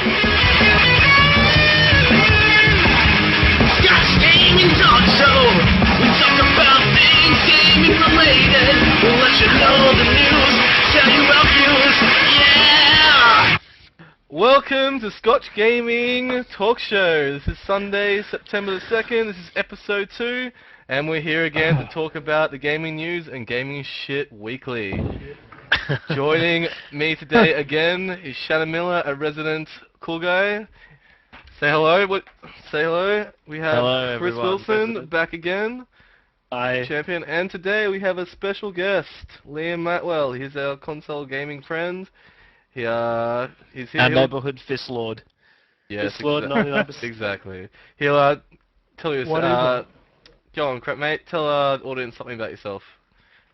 Scotch Gaming Talk Show. We talk about things gaming related. We'll let you know the news, tell you our views. Yeah! Welcome to Scotch Gaming Talk Show. This is Sunday, September the 2nd. This is episode 2, and we're here again to talk about the gaming news and gaming shit weekly. Joining me today again is Shannon Miller, a resident cool guy. Say hello. Say hello. We have Hello, Chris everyone. Wilson President. back again. Hi. Champion. And today we have a special guest, Liam Matwell. He's our console gaming friend. He's here. Our neighborhood fist lord. Yes, Fist lord, 99%. exactly. He'll tell you. What is it? Go on, crap, mate. Tell our audience something about yourself.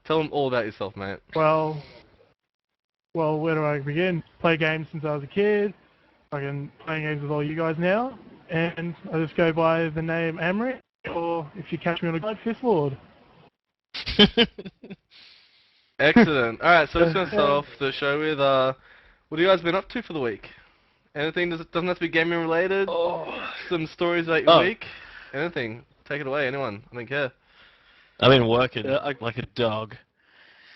Tell them all about yourself, mate. Well, where do I begin? Play games since I was a kid. I've playing games with all you guys now, and I just go by the name Amrit, or if you catch me on a guide, Fist Lord. Excellent. Alright, so we're just going to start off the show with, what have you guys been up to for the week? Anything? Doesn't have to be gaming related? Some stories about your week? Anything? Take it away, anyone. I don't care. I've been working like a dog.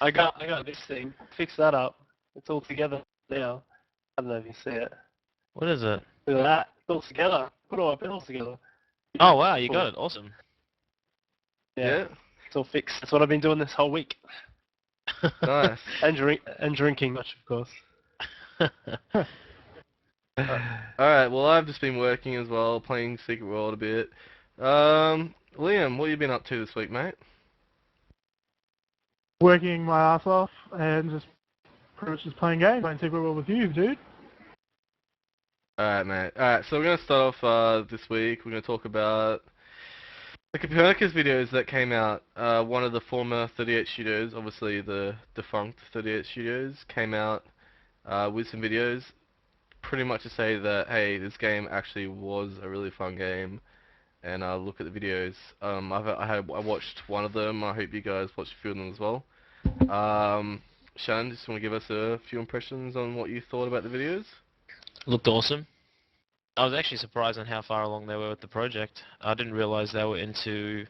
I got this thing. Fix that up. It's all together now. I don't know if you see it. What is it? Look at that. It's all together. Put all my pedals together. Oh wow, you got it. Awesome. Yeah. It's all fixed. That's what I've been doing this whole week. Nice. and drinking much, of course. Alright, well I've just been working as well, playing Secret World a bit. Liam, what have you been up to this week, mate? Working my ass off and just pretty much just playing games, playing Secret World with you, dude. Alright, mate. Alright, so we're going to start off this week. We're going to talk about the Copernicus videos that came out. One of the former 38 studios, obviously the defunct 38 studios, came out with some videos pretty much to say that, hey, this game actually was a really fun game. And look at the videos. I watched one of them. I hope you guys watched a few of them as well. Shannon, just want to give us a few impressions on what you thought about the videos? Looked awesome. I was actually surprised on how far along they were with the project. I didn't realize they were into...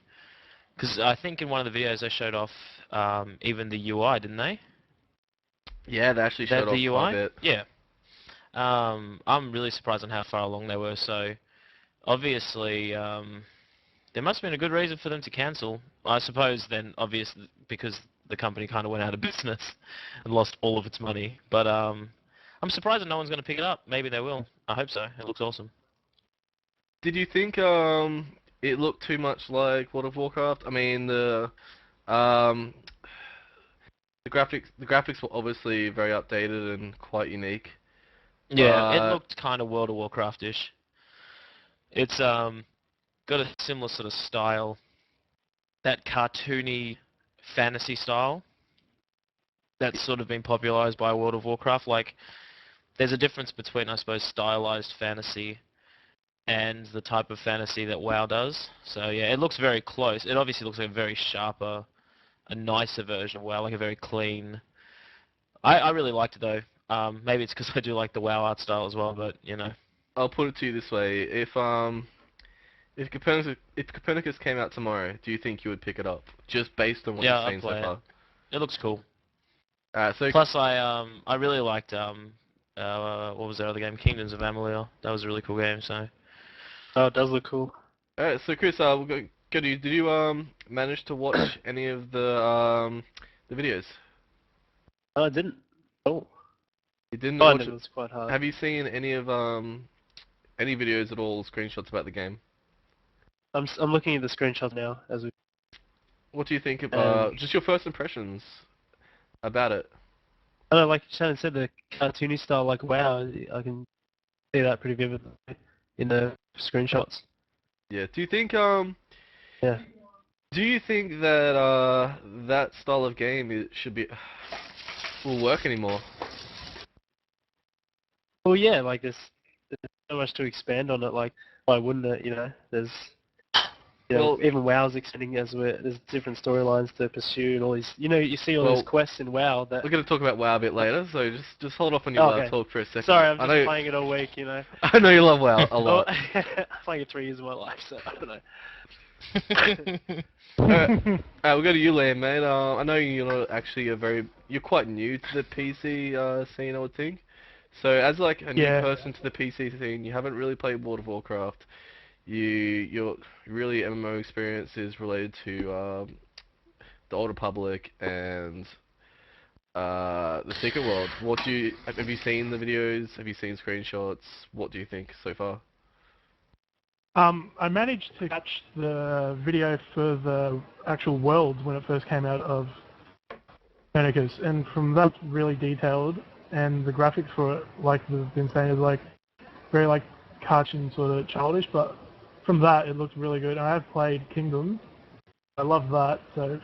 Because I think in one of the videos they showed off even the UI, didn't they? Yeah, they actually showed off the UI? quite a bit. Yeah. I'm really surprised on how far along they were, so... Obviously, there must have been a good reason for them to cancel. I suppose then, obviously, because the company kind of went out of business and lost all of its money. But I'm surprised that no one's going to pick it up. Maybe they will. I hope so. It looks awesome. Did you think it looked too much like World of Warcraft? I mean, the graphics were obviously very updated and quite unique. Yeah, it looked kind of World of Warcraft-ish. It's got a similar sort of style, that cartoony fantasy style that's sort of been popularized by World of Warcraft. Like, there's a difference between, I suppose, stylized fantasy and the type of fantasy that WoW does. So yeah, it looks very close. It obviously looks like a very sharper, a nicer version of WoW, like a very clean. I really liked it though. Maybe it's because I do like the WoW art style as well, but you know. I'll put it to you this way: if Copernicus came out tomorrow, do you think you would pick it up just based on what you've seen so far? It looks cool. So plus, I really liked what was their other game? Kingdoms of Amalur. That was a really cool game. So. Oh, it does look cool. Alright, so Chris, we'll go to you. Did you manage to watch any of the videos? No, I didn't. Oh. You didn't watch watch it? Was quite hard. Have you seen any of any videos at all, screenshots about the game? I'm looking at the screenshots now as we. What do you think of just your first impressions about it? I don't know, like Shannon said, the cartoony style, like WoW. I can see that pretty vividly in the screenshots. Yeah. Do you think Yeah. Do you think that that style of game will work anymore? Well, yeah, like there's so much to expand on it. Like, why wouldn't it? You know, there's Well, even WoW's extending there's different storylines to pursue and all these. You see all these quests in WoW that. We're going to talk about WoW a bit later, so just hold off on your WoW talk for a second. Sorry, I'm just playing it all week, I know you love WoW a lot. I'm playing it 3 years of my life, so I don't know. We'll go to you, Liam, mate. I know you're not actually you're quite new to the PC scene, I would think. So as like a new person to the PC scene, you haven't really played World of Warcraft. Your really MMO experience is related to the Old Republic and the Secret World. Have you seen the videos? Have you seen screenshots? What do you think so far? I managed to catch the video for the actual world when it first came out of Copernicus, and from that really detailed, and the graphics for it, like we've been saying, is like very like cartoon sort of childish, but from that it looked really good. And I have played Kingdoms. I love that. So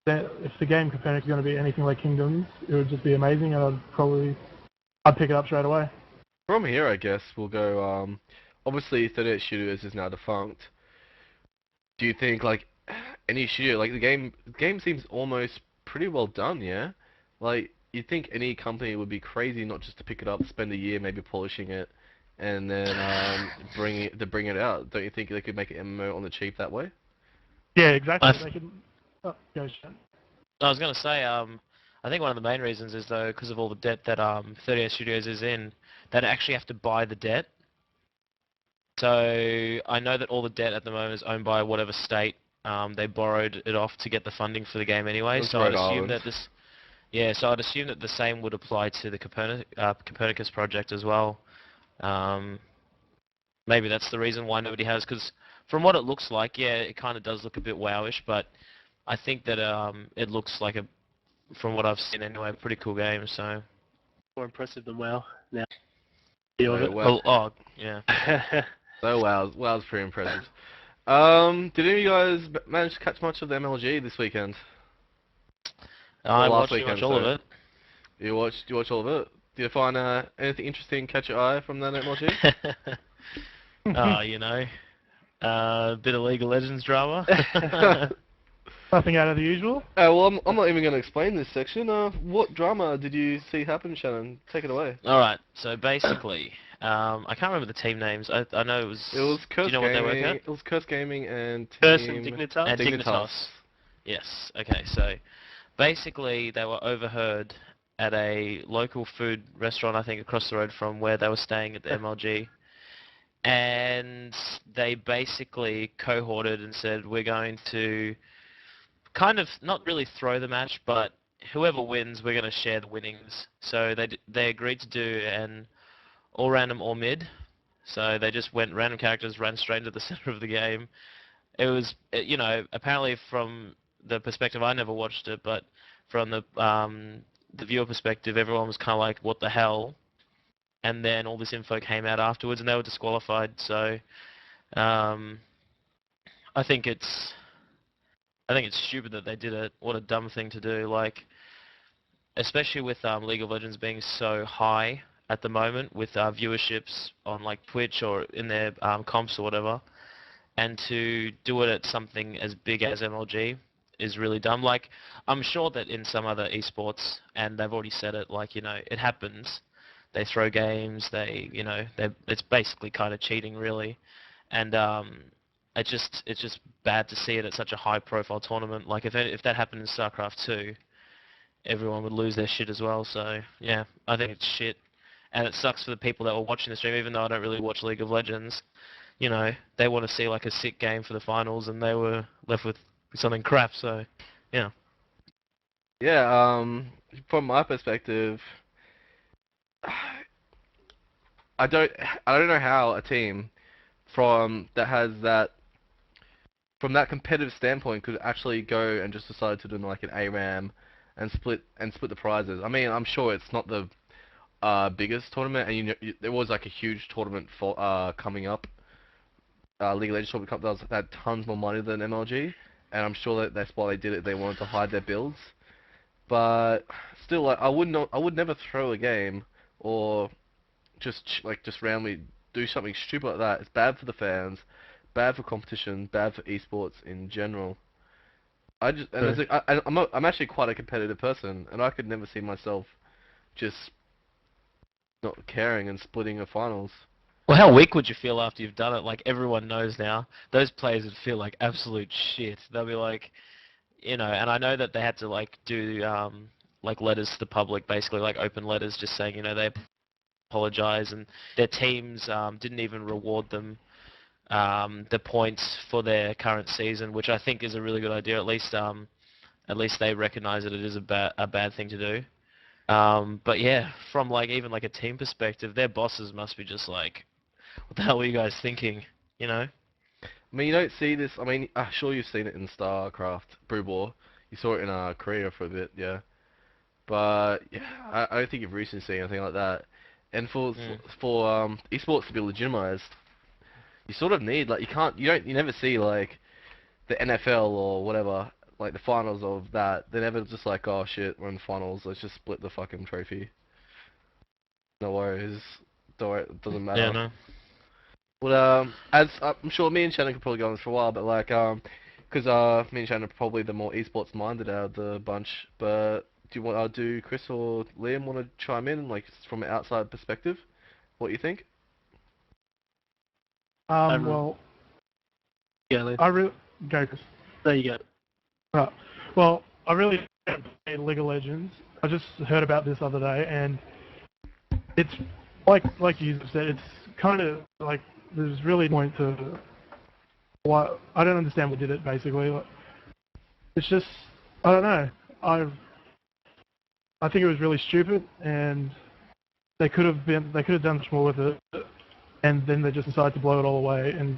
if the game Copernicus is going to be anything like Kingdoms, it would just be amazing, and I'd pick it up straight away. From here, I guess we'll go. Obviously, 38 Studios is now defunct. Do you think like any studio, like the game seems almost pretty well done, yeah? Like you'd think any company would be crazy not just to pick it up, spend a year maybe polishing it, and then bring it out. Don't you think they could make an MMO on the cheap that way? Yeah, exactly. They could. Oh, go, Sean. I was going to say, I think one of the main reasons is though because of all the debt that 38 Studios is in, they actually have to buy the debt. So I know that all the debt at the moment is owned by whatever state they borrowed it off to get the funding for the game anyway. So I'd assume that I'd assume that the same would apply to the Copernicus project as well. Maybe that's the reason why nobody has, because from what it looks like, yeah, it kind of does look a bit wowish, but I think that it looks like from what I've seen anyway, a pretty cool game. So more impressive than WoW now. Yeah. So WoW's pretty impressive. Did any of you guys manage to catch much of the MLG this weekend? I watched pretty much all of it. You watched all of it? Did you find anything interesting catch your eye from that MLG? A bit of League of Legends drama. Nothing out of the usual? Well, I'm not even going to explain this section. What drama did you see happen, Shannon? Take it away. Alright, so basically, I can't remember the team names. I know it was... It was Curse Gaming. What they work at? It was Curse Gaming and Team... Curse and Dignitas? And Dignitas. Yes, okay, so basically they were overheard at a local food restaurant, I think across the road from where they were staying at the MLG. And they basically cohorted and said, we're going to kind of not really throw the match, but whoever wins, we're going to share the winnings. So they agreed to do an all random, all mid. So they just went random characters, ran straight into the center of the game. It was, apparently from the perspective, I never watched it, but from the viewer perspective, everyone was kind of like, what the hell? And then all this info came out afterwards, and they were disqualified. So I think it's stupid that they did it. What a dumb thing to do. Like, especially with League of Legends being so high at the moment, with viewerships on like Twitch or in their comps or whatever, and to do it at something as big as MLG is really dumb. Like, I'm sure that in some other esports, and they've already said it, like, it happens. They throw games, it's basically kind of cheating, really. And it's just bad to see it at such a high-profile tournament. Like, if that happened in StarCraft 2, everyone would lose their shit as well. So, yeah, I think it's shit. And it sucks for the people that were watching the stream, even though I don't really watch League of Legends. They want to see, like, a sick game for the finals, and they were left with something crap, so, yeah. Yeah, from my perspective... I don't know how a team from that competitive standpoint could actually go and just decide to do like an ARAM and split the prizes. I mean, I'm sure it's not the biggest tournament, and there was like a huge tournament for coming up, League of Legends tournament that had tons more money than MLG, and I'm sure that's why they did it. They wanted to hide their builds, but still, like, I would never throw a game or just randomly do something stupid like that. It's bad for the fans, bad for competition, bad for esports in general. I just and True. there's I'm actually quite a competitive person, and I could never see myself just not caring and splitting a finals. Well, how weak would you feel after you've done it? Like, everyone knows now. Those players would feel like absolute shit. They'll be like, and I know that they had to, like, do, like, letters to the public, basically, like, open letters just saying, they apologize, and their teams didn't even reward them the points for their current season, which I think is a really good idea. At least they recognize that it is a bad thing to do. But yeah, from like even like a team perspective, their bosses must be just like, what the hell were you guys thinking? I mean, you don't see this. I mean, I'm sure you've seen it in StarCraft, Brew War. You saw it in Korea for a bit, yeah. But yeah, I don't think you've recently seen anything like that. And for esports to be legitimized, you sort of need like you never see like the NFL or whatever, like the finals of that. They're never just like, oh shit, we're in the finals, let's just split the fucking trophy. No worries, don't worry, it doesn't matter. Yeah, no. But as I'm sure me and Shannon could probably go on this for a while, but like because me and Shannon are probably the more esports minded out of the bunch. But do Chris or Liam want to chime in, like from an outside perspective? What you think? Well, Yeah, Liam. I really go. Chris. There you go. Right. Well, I really don't play League of Legends. I just heard about this other day, and it's like you said, it's kind of like there's really no point to why I don't understand what did it basically. Like, it's just I don't know. I think it was really stupid, and they could have done much more with it, and then they just decided to blow it all away and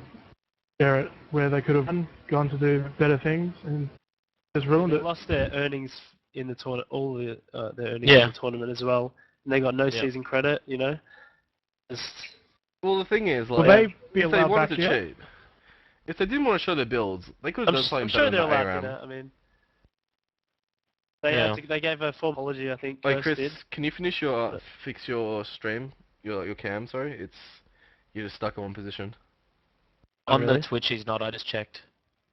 share it where they could have gone to do better things and just ruined They it. lost their earnings in the tournament, all their earnings in the tournament as well, and they got no season credit. Just Well, the thing is, like, Will they be if they allowed wanted back to yet? cheat, if they didn't want to show their builds, they could have done something I'm better sure than they're that allowed ARAM. to. I mean, they gave a full apology. I think. Wait, Ghost Chris, did. can you finish fix your stream, your cam? Sorry, you're just stuck in one position. On really? the Twitch, he's not. I just checked.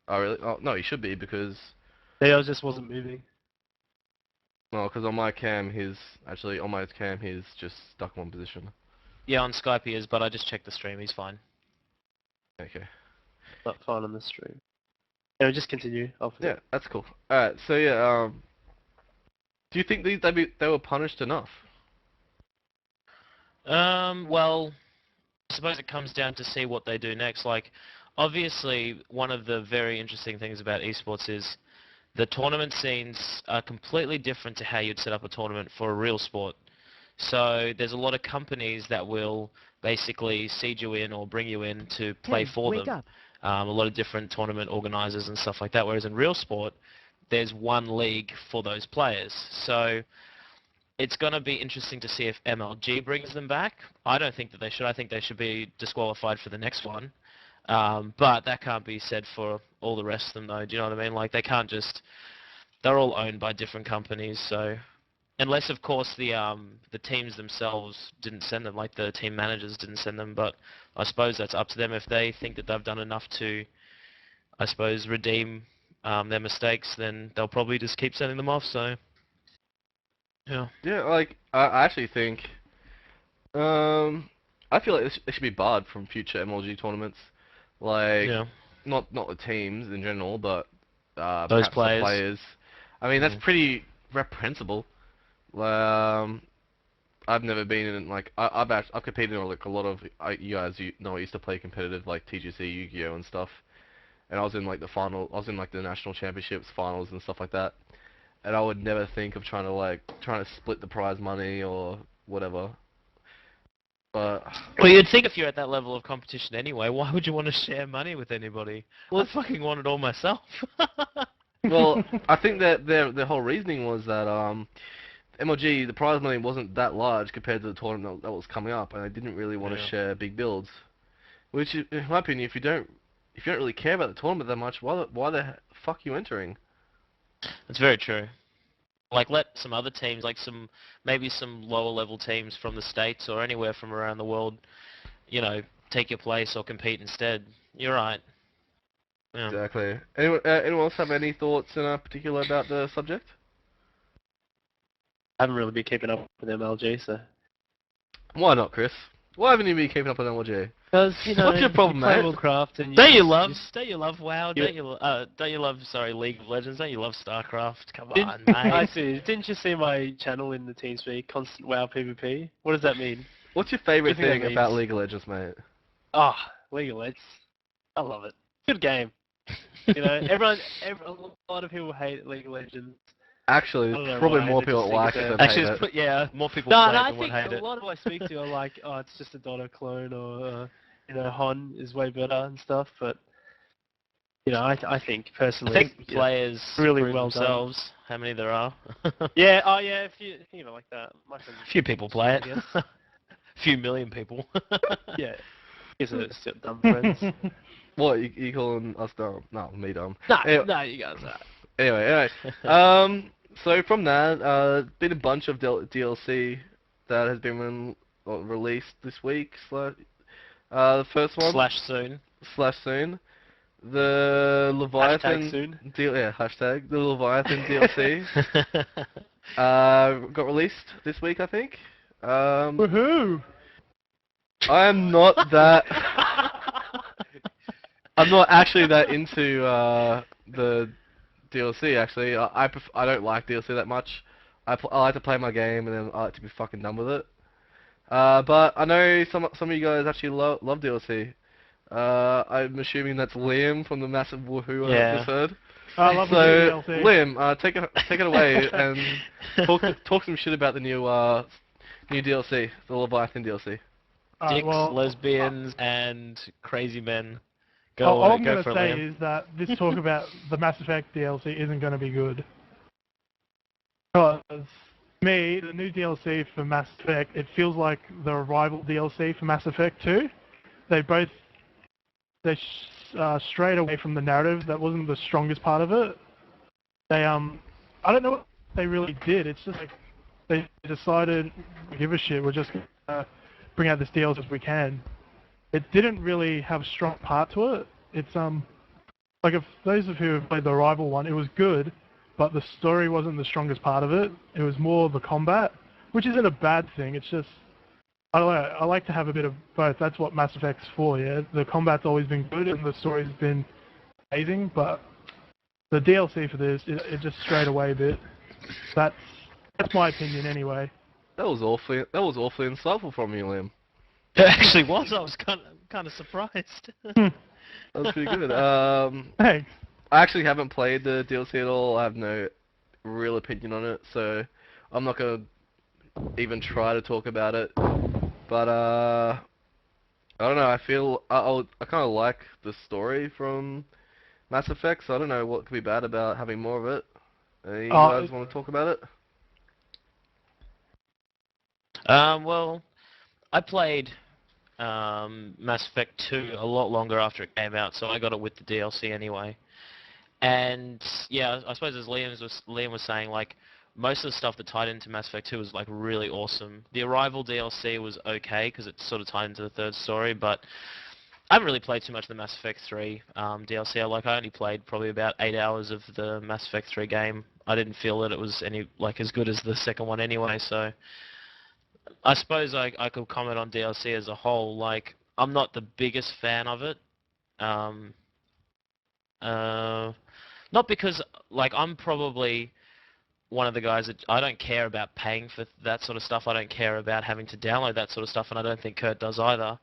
Oh really? Oh no, you should be because They just wasn't moving. on my cam he's just stuck in one position. Yeah, on Skype he is, but I just checked the stream. He's fine. Okay. Not fine on the stream. Anyway, just continue. Yeah, that's cool. Alright, so yeah, do you think they were punished enough? Well, I suppose it comes down to see what they do next. Like, obviously, one of the very interesting things about esports is the tournament scenes are completely different to how you'd set up a tournament for a real sport. So there's a lot of companies that will basically seed you in or bring you in to play for them. A lot of different tournament organizers and stuff like that. Whereas in real sport, there's one league for those players. So it's going to be interesting to see if MLG brings them back. I don't think that they should. I think they should be disqualified for the next one. But that can't be said for all the rest of them, though. Do you know what I mean? Like, they can't just... They're all owned by different companies, so... Unless, of course, the teams themselves didn't send them, like the team managers didn't send them, but I suppose that's up to them. If they think that they've done enough to, I suppose, redeem their mistakes, then they'll probably just keep sending them off, so... Yeah. Yeah, like, I actually think... I feel like they should be barred from future MLG tournaments. Like, not the teams in general, but those perhaps the players. I mean, that's pretty reprehensible. I've never been in like I've competed in like a lot of you guys I used to play competitive like TGC, Yu-Gi-Oh and stuff, and I was in like the national championships finals and stuff like that, and I would never think of trying to split the prize money or whatever. But well, you'd think if you're at that level of competition anyway, why would you want to share money with anybody? Well, I fucking want it all myself. Well, I think that their whole reasoning was that MLG, the prize money wasn't that large compared to the tournament that was coming up, and they didn't really want to share big builds. Which, in my opinion, if you don't really care about the tournament that much, why the fuck are you entering? That's very true. Like, let some other teams, like maybe some lower level teams from the States or anywhere from around the world, take your place or compete instead. You're right. Yeah. Exactly. Anyone else have any thoughts in particular about the subject? I haven't really been keeping up with MLG, so. Why not, Chris? Why haven't you been keeping up with MLG? Because What's your problem, you play mate? Warcraft and Don't you love WoW? You- Don't you love League of Legends? Don't you love StarCraft? Come Didn't- on, mate. I see. Didn't you see my channel in the TeamSpeak? Constant WoW PvP. What does that mean? What's your favourite What do you think thing that about means? League of Legends, mate? League of Legends. I love it. Good game. You know, a lot of people hate League of Legends. Actually, I don't know there's probably why, more they people just that think like it's it a- than Actually, hate it. yeah, more people No, play no, it I than would think hate a it. lot of I speak to are like, oh, it's just a Dota clone, or Hon is way better and stuff. But I think I personally, think players really prove well done. themselves. How many there are? Yeah, if you think of it like that, my friends. A few people play I it. guess. A few million people. Yeah, guess it's still dumb friends. What, you calling us dumb? No, me dumb. No, Anyway, no, you guys are. anyway. So from that, been a bunch of DLC that has been released this week. The first one /soon. /soon. The Leviathan Hashtag soon. hashtag the Leviathan DLC got released this week, I think. Woohoo! I am not that. I'm not actually that into the DLC. Actually, I don't like DLC that much. I like to play my game and then I like to be fucking done with it. But I know some of you guys actually love DLC. I'm assuming that's Liam from the Massive Woohoo Yeah. Oh, episode. I love So the new DLC. Liam, take it away and talk some shit about the new DLC, the Leviathan DLC. Alright, Dicks, well, lesbians, and crazy men. Go all on, I'm go going for to it, say Liam. is that this talk about the Mass Effect DLC isn't going to be good. Because, me, the new DLC for Mass Effect, it feels like the Arrival DLC for Mass Effect 2. They strayed away from the narrative. That wasn't the strongest part of it. I don't know what they really did. It's just like, they decided, give a shit, we're just going to bring out this DLC as we can. It didn't really have a strong part to it. It's like, if those of you who have played the Arrival one, it was good, but the story wasn't the strongest part of it. It was more the combat, which isn't a bad thing. It's just, I don't know, I like to have a bit of both. That's what Mass Effect's for, yeah. The combat's always been good and the story's been amazing, but the DLC for this, it just strayed away a bit. That's my opinion anyway. That was awfully insightful from you, Liam. It actually was. I was kind of surprised. That was pretty good. Thanks. I actually haven't played the DLC at all. I have no real opinion on it, so I'm not gonna even try to talk about it. But I don't know. I feel I kind of like the story from Mass Effect, so I don't know what could be bad about having more of it. You guys want to talk about it? Well, I played Mass Effect 2 a lot longer after it came out, so I got it with the DLC anyway. And yeah, I suppose as Liam was saying, like, most of the stuff that tied into Mass Effect 2 was like really awesome. The Arrival DLC was okay because it sort of tied into the third story, but I haven't really played too much of the Mass Effect 3 DLC. I only played probably about 8 hours of the Mass Effect 3 game. I didn't feel that it was as good as the second one anyway, so I suppose I could comment on DLC as a whole. Like, I'm not the biggest fan of it. Not because, like, I'm probably one of the guys that I don't care about paying for that sort of stuff. I don't care about having to download that sort of stuff, and I don't think Kurt does either.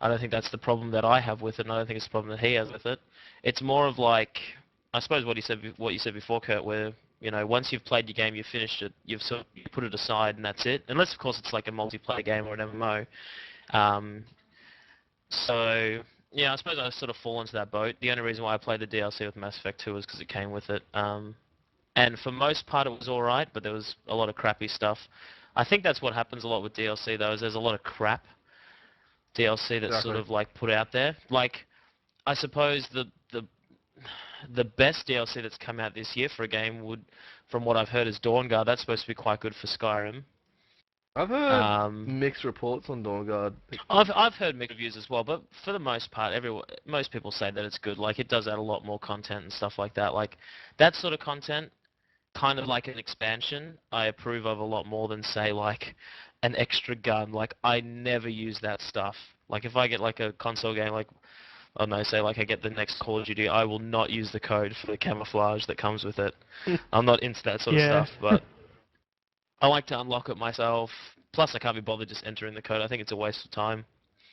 I don't think that's the problem that I have with it, and I don't think it's the problem that he has with it. It's more of like, I suppose what you said before, Kurt, where, once you've played your game, you've finished it, you put it aside, and that's it. Unless, of course, it's like a multiplayer game or an MMO. So, yeah, I suppose I sort of fall into that boat. The only reason why I played the DLC with Mass Effect 2 was because it came with it. And for most part, it was alright, but there was a lot of crappy stuff. I think that's what happens a lot with DLC, though, is there's a lot of crap DLC that's sort of, like, put out there. Like, I suppose the best DLC that's come out this year for a game would, from what I've heard, is Dawnguard. That's supposed to be quite good for Skyrim. I've heard mixed reports on Dawnguard. I've heard mixed reviews as well, but for the most part, most people say that it's good. Like, it does add a lot more content and stuff like that. Like, that sort of content, kind of like an expansion, I approve of a lot more than, say, like, an extra gun. Like, I never use that stuff. Like, if I get, like, a console game, like, I don't know, say, like, I get the next Call of Duty, I will not use the code for the camouflage that comes with it. I'm not into that sort of stuff, but I like to unlock it myself. Plus, I can't be bothered just entering the code. I think it's a waste of time.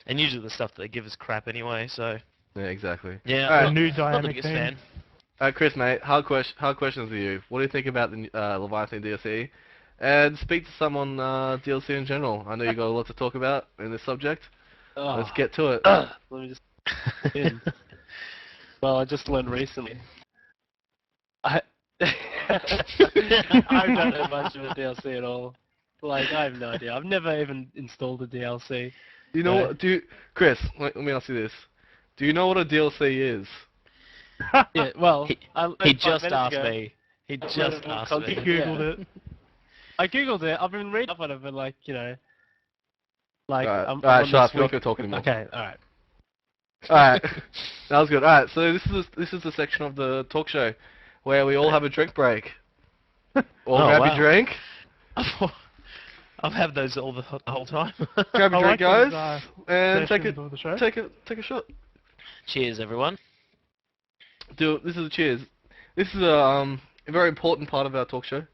And usually the stuff that they give is crap anyway, so... Yeah, exactly. Yeah, Alright, new not the dynamic biggest thing. fan. Chris, mate, hard questions for you. What do you think about the Leviathan DLC? And speak to someone DLC in general. I know you got a lot to talk about in this subject. Let's get to it. Let me just... Well, I just learned recently. I don't know much of a DLC at all. Like, I have no idea. I've never even installed a DLC. You know what? Chris, let me ask you this. Do you know what a DLC is? Yeah, well, He just asked me. He just asked He me. googled it. I googled it. I've been reading up on it, but like, you know, like Alright, shut up. You're not going to talk anymore. Okay, alright. Alright, that was good. Alright, so this is the section of the talk show where we all have a drink break. All grab your drink. I've had those all the whole time. Grab your drink, those, guys, and take of the show. a shot. Cheers, everyone. This is a cheers. This is a very important part of our talk show.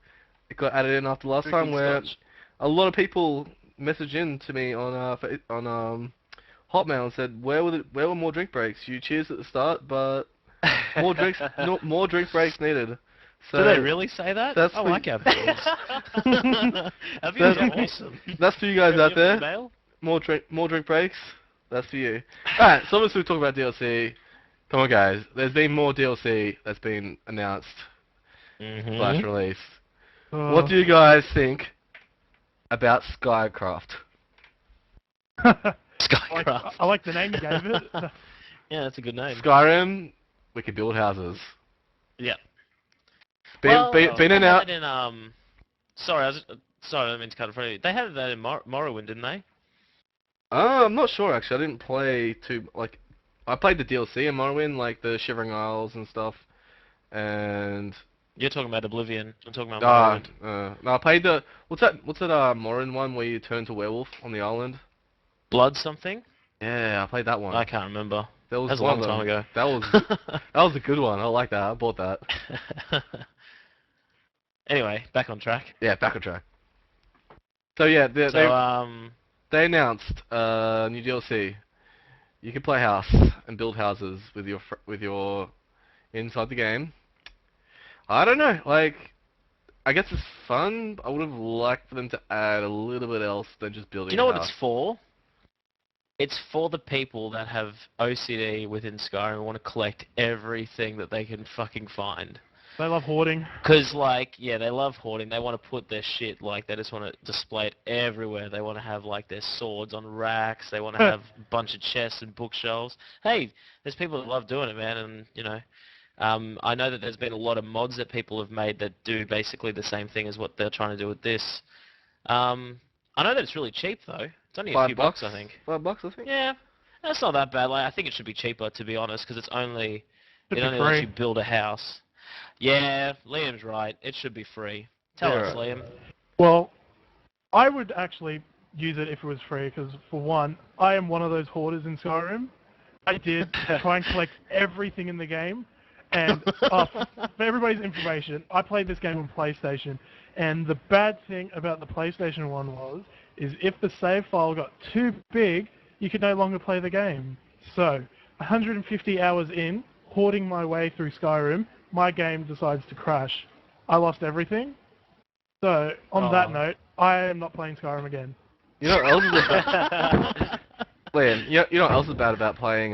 It got added in after last time, where Scotch. a lot of people messaged in to me on Hotmail and said, where were more drink breaks? You cheers at the start, but more drinks needed. So do they really say that? That's I like our beers. Our beers are awesome. That's for you guys out there. Mail? More drink breaks. That's for you. Alright, so obviously we talk about DLC. Come on, guys. There's been more DLC that's been announced / released. What do you guys think about Skycraft? Skycraft. I like the name you gave it. Yeah, that's a good name. Skyrim, we can build houses. Yeah. Been in out. Sorry, sorry, I didn't mean to cut in front of you. They had that in Morrowind, didn't they? I'm not sure actually. I didn't play I played the DLC in Morrowind, like the Shivering Isles and stuff, and. You're talking about Oblivion. I'm talking about Morrowind. No, I played what's that Morrowind one where you turn to werewolf on the island? Blood something? Yeah, I played that one. I can't remember. That was a long time ago. That was a good one. I like that. I bought that. Anyway, back on track. Yeah, back on track. So yeah, they announced new DLC. You can play house and build houses with your inside the game. I don't know, like, I guess it's fun. I would have liked for them to add a little bit else than just building. Do you know a what house. it's for? It's for the people that have OCD within Skyrim and want to collect everything that they can fucking find. They love hoarding. Because, like, yeah, they love hoarding. They want to put their shit, like, they just want to display it everywhere. They want to have, like, their swords on racks. They want to have a bunch of chests and bookshelves. Hey, there's people that love doing it, man, and, you know, I know that there's been a lot of mods that people have made that do basically the same thing as what they're trying to do with this. I know that it's really cheap, though. It's only a few bucks, I think. $5, I think. Yeah, that's not that bad. Like, I think it should be cheaper, to be honest, because it only lets free. you build a house. Yeah, Liam's right. It should be free. Tell us, Liam. Well, I would actually use it if it was free, because for one, I am one of those hoarders in Skyrim. I did try and collect everything in the game, and for everybody's information, I played this game on PlayStation, and the bad thing about the PlayStation one is if the save file got too big, you could no longer play the game. So, 150 hours in, hoarding my way through Skyrim, my game decides to crash. I lost everything. So, on that note, I am not playing Skyrim again. You know what else is bad? Liam, you know what else is bad about playing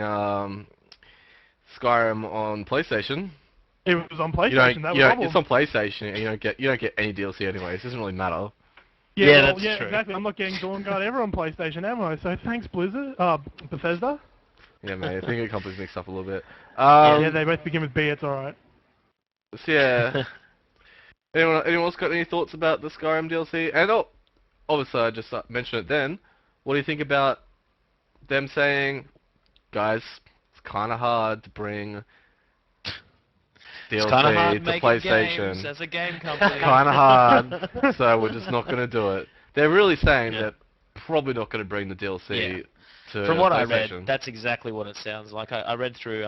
Skyrim on PlayStation? It was on PlayStation, that was the problem. It's on PlayStation, and you don't get any DLC anyways. It doesn't really matter. Yeah, that's true. Exactly. I'm not getting Dawnguard ever on PlayStation, am I? So thanks, Bethesda. Yeah, mate. I think it companies mixed up a little bit. Yeah, they both begin with B. It's all right. So yeah. Anyone else got any thoughts about the Skyrim DLC? And obviously I just mentioned it then. What do you think about them saying, guys, it's kind of hard to bring It's kind of hard DLC to making PlayStation. games as a game company. Kind of hard, so we're just not going to do it. They're really saying they're probably not going to bring the DLC to From what PlayStation. I read, that's exactly what it sounds like. I read through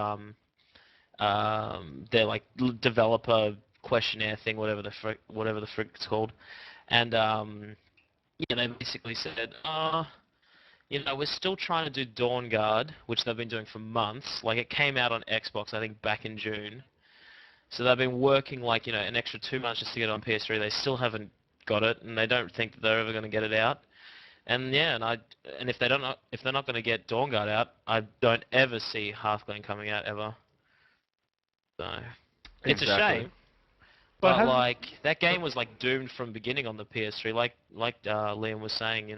their like developer questionnaire thing, whatever the frick it's called, and they basically said, we're still trying to do Dawn Guard, which they've been doing for months. Like it came out on Xbox, I think, back in June. So they've been working like an extra 2 months just to get it on PS3. They still haven't got it, and they don't think that they're ever going to get it out. And if they're not going to get Dawn Guard out, I don't ever see Hearthglen coming out ever. So it's a shame. But like that game was like doomed from beginning on the PS3. Like Liam was saying,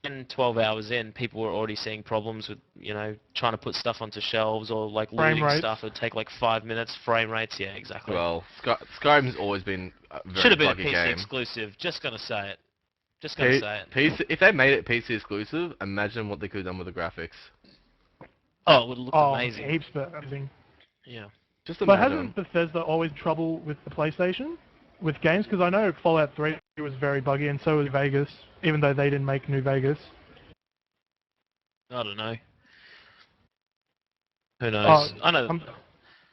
10, 12 hours in, people were already seeing problems with, trying to put stuff onto shelves or like looting stuff. It would take like 5 minutes. Frame rates, yeah, exactly. Well, Skyrim's always been a very should have been a buggy PC game. exclusive. Just gonna say it. Just gonna say it. PC, if they made it PC exclusive, imagine what they could have done with the graphics. Oh, it would look amazing. Heaps better, I think. Yeah. Just imagine. But hasn't Bethesda always trouble with the PlayStation? With games? Because I know Fallout 3 was very buggy, and so was Vegas, even though they didn't make New Vegas. I don't know. Who knows? I know. I'm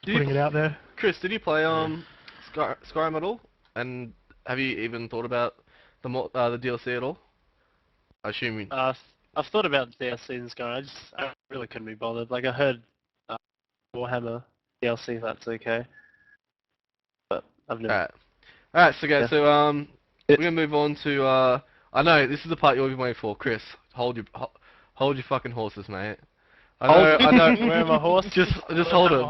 putting it out there. Chris, did you play Skyrim at all? And have you even thought about the DLC at all? I assume you... I've thought about the DLC in Skyrim. I really couldn't be bothered. Like I heard Warhammer DLC, if that's okay. But I've never... Alright, so guys, so we're gonna move on to I know this is the part you've been waiting for. Chris, hold your fucking horses, mate. I know. Where are my horses? Just hold him.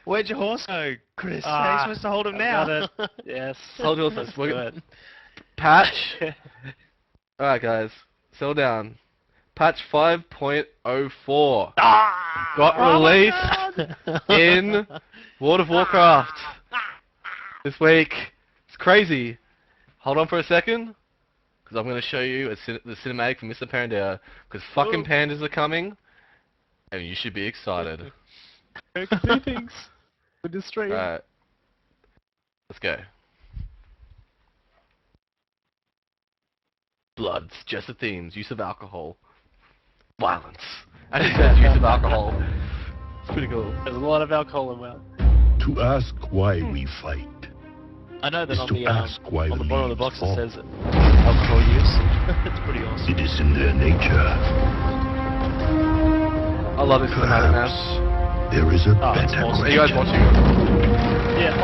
Where'd your horse go, Chris? How are you supposed to hold him now? Yes. Hold your horses. Patch. Alright, guys, settle down. Patch 5.04 got released in World of Warcraft this week. It's crazy. Hold on for a second, because I'm going to show you the cinematic from Mr. Pandora, because fucking pandas are coming, and you should be excited. I can do things with the stream. Alright. Let's go. Blood, suggested themes, use of alcohol, violence, and it says use of alcohol. It's pretty cool. There's a lot of alcohol in WoW. To ask why we fight. I know that is on to the ask why bottom of the box it fall. says alcohol use. It's pretty awesome. It is in their nature. I love this cinematic now. Perhaps there is a better awesome. Are you guys watching? Yeah,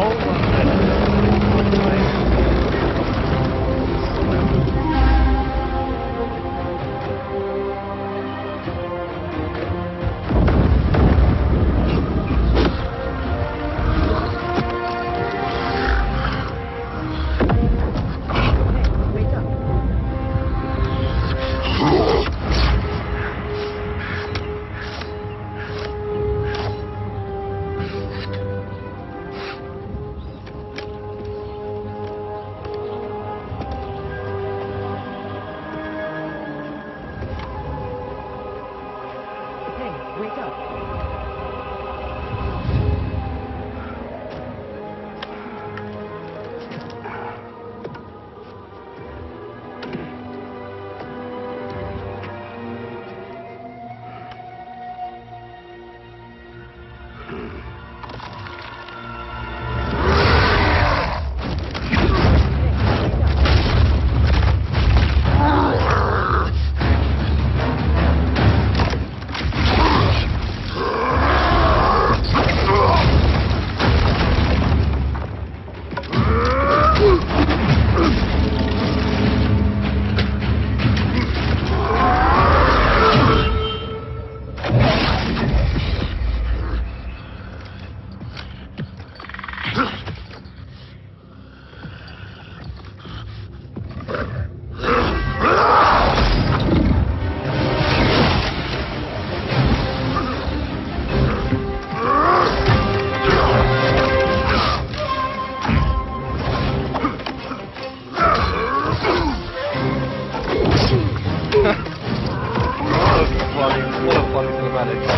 lot of flooding cinematics.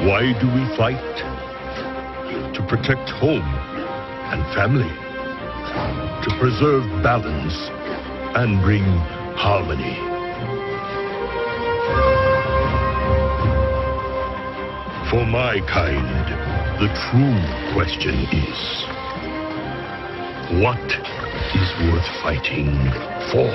Why do we fight? To protect home and family. To preserve balance and bring harmony. For my kind, the true question is, what is worth fighting for?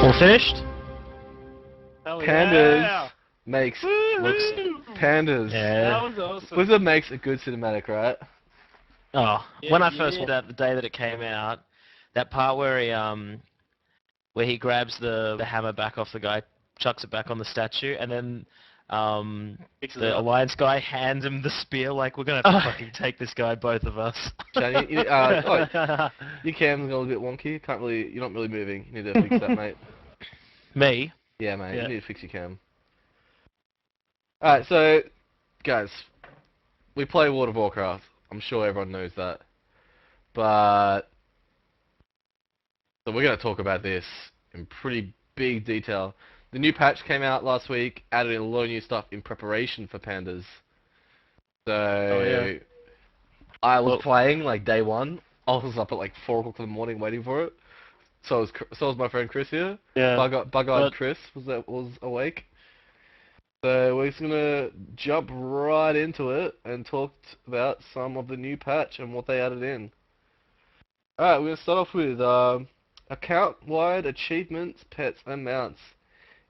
All finished? Pandas makes Pandas. Yeah. That was awesome. Blizzard makes a good cinematic, right? Oh, when I first saw that the day that it came out, that part where he grabs the hammer back off the guy, chucks it back on the statue, and then the Alliance guy hands him the spear, like, we're gonna have to fucking take this guy, both of us. Shane, your cam's a little bit wonky. You're not really moving. You need to fix that, mate. Me? Yeah, mate. You need to fix your cam. Alright, so, guys, we play World of Warcraft. I'm sure everyone knows that. But, so we're going to talk about this in pretty big detail. The new patch came out last week, added in a lot of new stuff in preparation for Pandas. So, I was playing, like, day one. I was up at, like, 4 o'clock in the morning waiting for it. So was my friend Chris here. Yeah. Bug-eyed Chris was awake. So we're just gonna jump right into it and talk about some of the new patch and what they added in. Alright, we're gonna start off with account-wide achievements, pets, and mounts.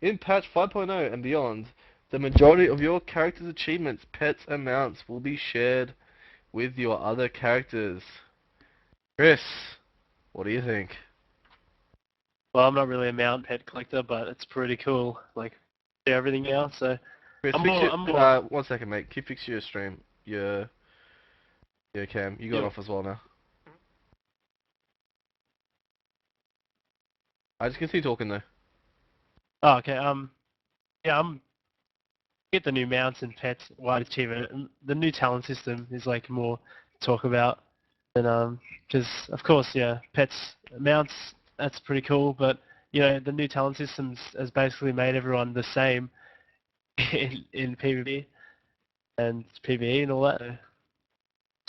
In patch 5.0 and beyond, the majority of your character's achievements, pets, and mounts will be shared with your other characters. Chris, what do you think? Well, I'm not really a mount pet collector, but it's pretty cool. Like, everything now, so... Chris, one second, mate. Can you fix your stream? Your cam. You got off as well now. I just continue talking though. Oh, okay. Yeah, get the new mounts and pets wide achievement. And the new talent system is like more to talk about. And because of course, yeah, pets, mounts. That's pretty cool, but you know the new talent systems has basically made everyone the same in PvP and PvE and all that. It's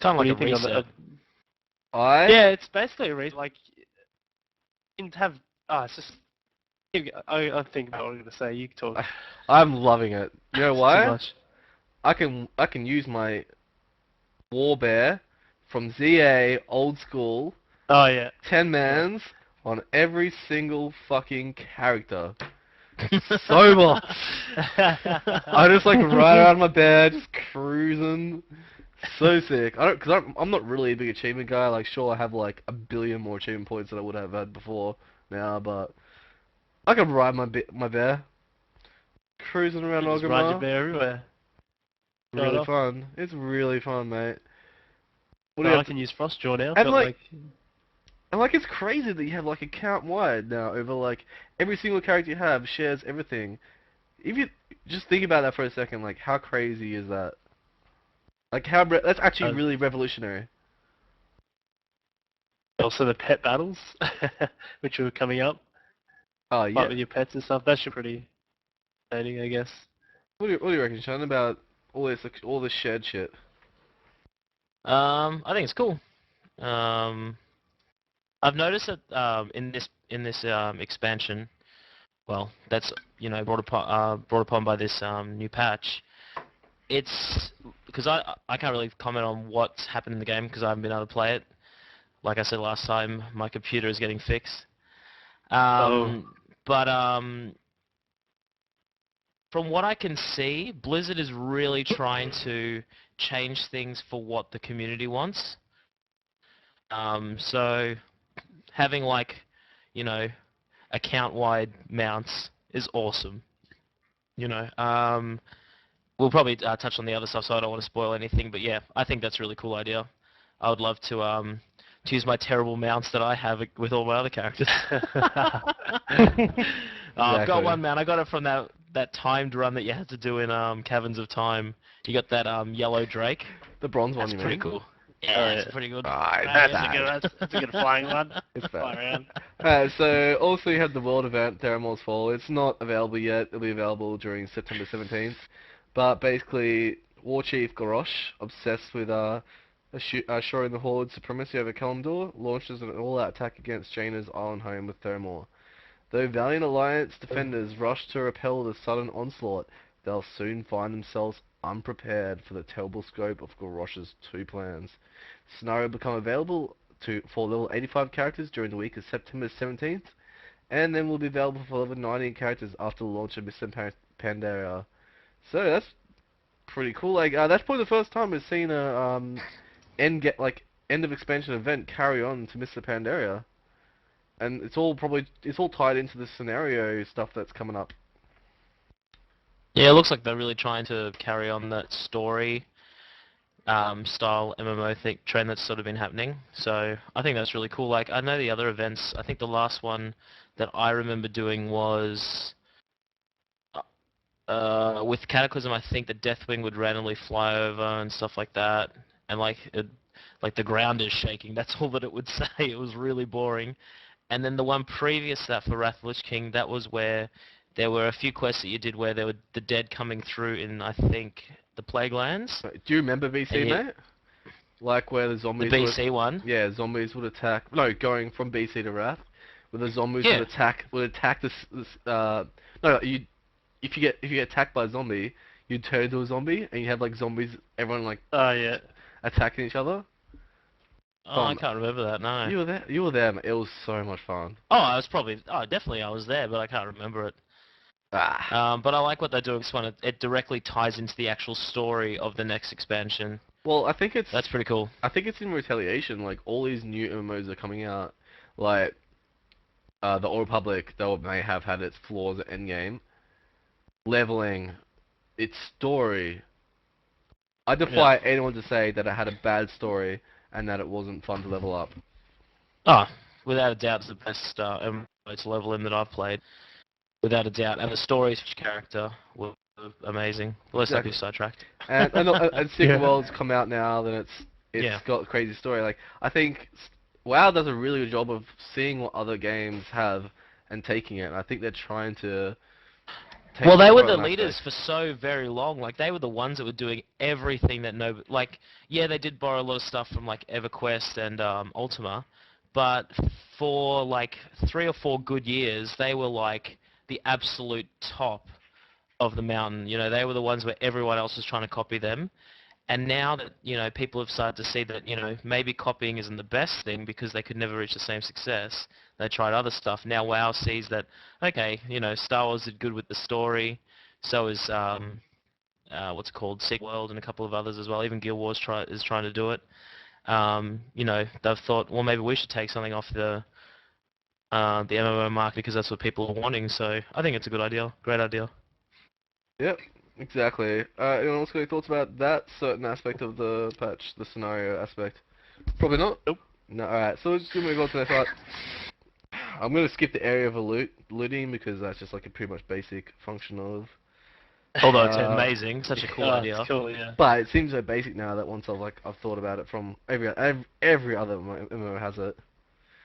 kind of like a reset. Yeah, it's basically a reset. Like, you can have. It's just. I think about what I'm gonna say. You talk. I'm loving it. You know why? Too much. I can use my Warbear from ZA old school. Oh yeah. 10-mans. On every single fucking character. So much. I just like ride around my bed, just cruising. So sick. Because I'm not really a big achievement guy. Like, sure, I have like a billion more achievement points than I would have had before now, but I can ride my bear. Cruising around Orgrimmar. Just ride your bear everywhere. Really fun. It's really fun, mate. I can use Frostjaw now. And like it's crazy that you have like account wide now over like every single character you have shares everything. If you just think about that for a second, like how crazy is that? Like that's actually really revolutionary. Also the pet battles, which are coming up. Oh yeah. Fight with your pets and stuff. That should be entertaining, I guess. What do you reckon, Sean, about all this shared shit? I think it's cool. I've noticed that in this expansion, well, that's brought upon by this new patch. It's because I can't really comment on what's happened in the game because I haven't been able to play it. Like I said last time, my computer is getting fixed. But from what I can see, Blizzard is really trying to change things for what the community wants. So having like, you know, account-wide mounts is awesome. You know, we'll probably touch on the other stuff, so I don't want to spoil anything. But yeah, I think that's a really cool idea. I would love to use my terrible mounts that I have with all my other characters. I've got one mount. I got it from that timed run that you had to do in Caverns of Time. You got that yellow Drake. The bronze one, you mean? That's pretty cool. Yeah, it's pretty good. That's a good flying one. It's Fly bad. around. So also you had the world event, Theramor's Fall. It's not available yet. It'll be available during September 17th. But basically, War Chief Gorosh, obsessed with assuring the Horde's supremacy over Kalimdor, launches an all-out attack against Jaina's island home with Theramore. Though Valiant Alliance defenders rush to repel the sudden onslaught, they'll soon find themselves unprepared for the terrible scope of Gorosh's two plans. The scenario will become available for level 85 characters during the week of September 17th, and then will be available for level 90 characters after the launch of Mr. Pandaria. So that's pretty cool. Like that's probably the first time we've seen a end of expansion event carry on to Mr. Pandaria, and it's all tied into the scenario stuff that's coming up. Yeah, it looks like they're really trying to carry on that story style MMO trend that's sort of been happening. So I think that's really cool. Like I know the other events. I think the last one that I remember doing was with Cataclysm. I think the Deathwing would randomly fly over and stuff like that, and like the ground is shaking. That's all that it would say. It was really boring. And then the one previous to that for Wrath of the Lich King, that was where there were a few quests that you did where there were the dead coming through in, I think, the Plague Lands. Do you remember BC, mate? Like where the zombies... The BC one? Yeah, zombies would attack... No, going from BC to Wrath. Where the zombies would attack this... No, if you get attacked by a zombie, you'd turn into a zombie, and you have like zombies, everyone like... Oh, yeah. Attacking each other. Oh, I can't remember that, no. You were there, mate. It was so much fun. Oh, definitely I was there, but I can't remember it. But I like what they're doing. It directly ties into the actual story of the next expansion. Well, I think that's pretty cool. I think it's in retaliation. Like all these new MMOs are coming out, like the Old Republic, though it may have had its flaws at endgame, leveling, its story. I defy anyone to say that it had a bad story and that it wasn't fun to level up. Oh, without a doubt, it's the best MMO to level in that I've played. Without a doubt, and the stories for each character were amazing. Well, let's not be sidetracked. And Secret World's come out now, then it's got a crazy story. Like I think WoW does a really good job of seeing what other games have and taking it. And I think they're trying to. Well, they were the leaders for so very long. Like they were the ones that were doing everything that they did borrow a lot of stuff from like EverQuest and Ultima, but for like 3 or 4 good years, they were like the absolute top of the mountain. You know, they were the ones where everyone else was trying to copy them. And now that, you know, people have started to see that, you know, maybe copying isn't the best thing because they could never reach the same success. They tried other stuff. Now WoW sees that, okay, you know, Star Wars did good with the story. So is, what's it called, Secret World and a couple of others as well. Even Guild Wars is trying to do it. You know, they've thought, well, maybe we should take something off the MMO market because that's what people are wanting. So I think it's a good idea, great idea. Yep, exactly. Anyone else got any thoughts about that certain aspect of the patch, the scenario aspect? Probably not. Nope. No. All right. So we're just gonna move on to the next part. I'm gonna skip the area of looting because that's just like a pretty much basic function of. Although it's amazing, such a cool idea. It's cool, yeah. But it seems so basic now that once I've thought about it from every other MMO has it.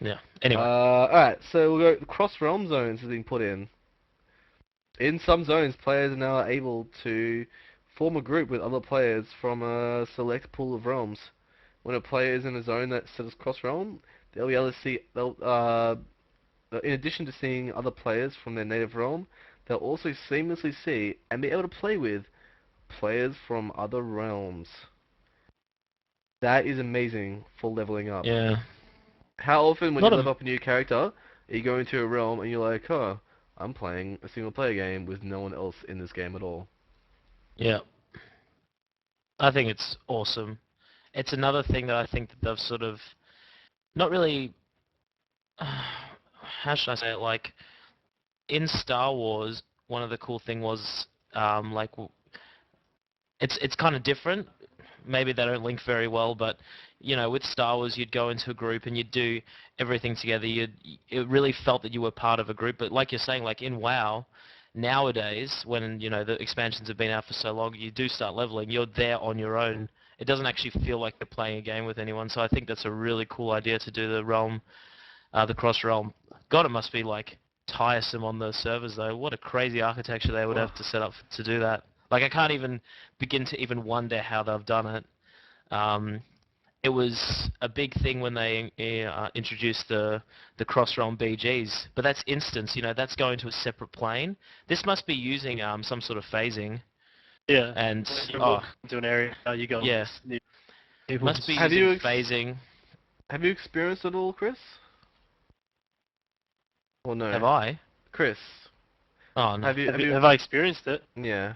Yeah. Anyway. Alright, so we'll go. Cross-realm zones has been put in. In some zones, players are now able to form a group with other players from a select pool of realms. When a player is in a zone that's set as cross-realm, they'll be able to see. in addition to seeing other players from their native realm, they'll also seamlessly see and be able to play with players from other realms. That is amazing for leveling up. Yeah. How often when you level up a new character, you go into a realm and you're like, oh, I'm playing a single player game with no one else in this game at all. Yeah. I think it's awesome. It's another thing that I think that they've sort of not really, how should I say it, like, in Star Wars, one of the cool thing was, like, it's kind of different. Maybe they don't link very well, but, you know, with Star Wars, you'd go into a group and you'd do everything together. It really felt that you were part of a group. But like you're saying, like in WoW, nowadays, when, you know, the expansions have been out for so long, you do start leveling. You're there on your own. It doesn't actually feel like you're playing a game with anyone. So I think that's a really cool idea to do the realm, the cross-realm. God, it must be, like, tiresome on the servers, though. What a crazy architecture they would have to set up to do that. Like, I can't even begin to even wonder how they've done it. It was a big thing when they introduced the cross-realm BGs, but that's instance, you know, that's going to a separate plane. This must be using some sort of phasing. Yeah. And into an area, you go. Yeah. Must be Have using phasing. Have you experienced it all, Chris? Or no? Have I? Chris. Oh no. Have I experienced it? Yeah.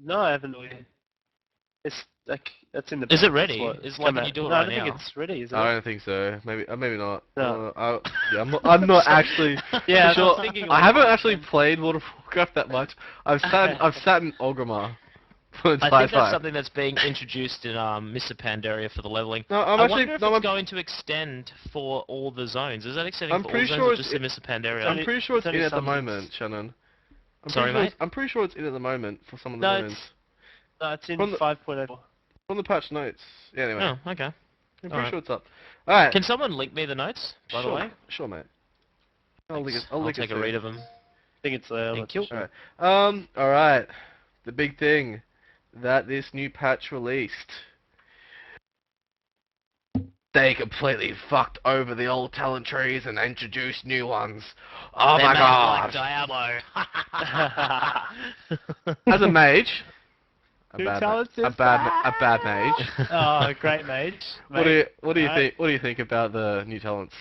No, I haven't really. It's like that's in the. Is it ready? Is like when you do it right now? I don't think it's ready. Is it? I don't think so. Maybe not. No. I'm not actually. Yeah, sure. thinking I haven't actually played World of Warcraft that much. I've sat in Orgrimmar for the entire I think that's time. something that's being introduced in Mr. Pandaria for the leveling. No, I wonder if it's going to extend for all the zones. Is that extending for all zones or just in Mr. Pandaria? I'm pretty sure it's in at the moment, Shannon. Sorry, mate? I'm pretty sure it's in at the moment for some of the zones. No, it's in 5.0. From the patch notes. Yeah, anyway. Oh, okay. I'm pretty sure it's up. Alright. Can someone link me the notes, by the way? Sure, mate. I'll take a read of them. I think it's there. Thank you. Alright. Alright. The big thing that this new patch released. They completely fucked over the old talent trees and introduced new ones. Oh my god! Like Diablo. As a mage, a bad mage. Oh, great mage. What do you think? What do you think about the new talents?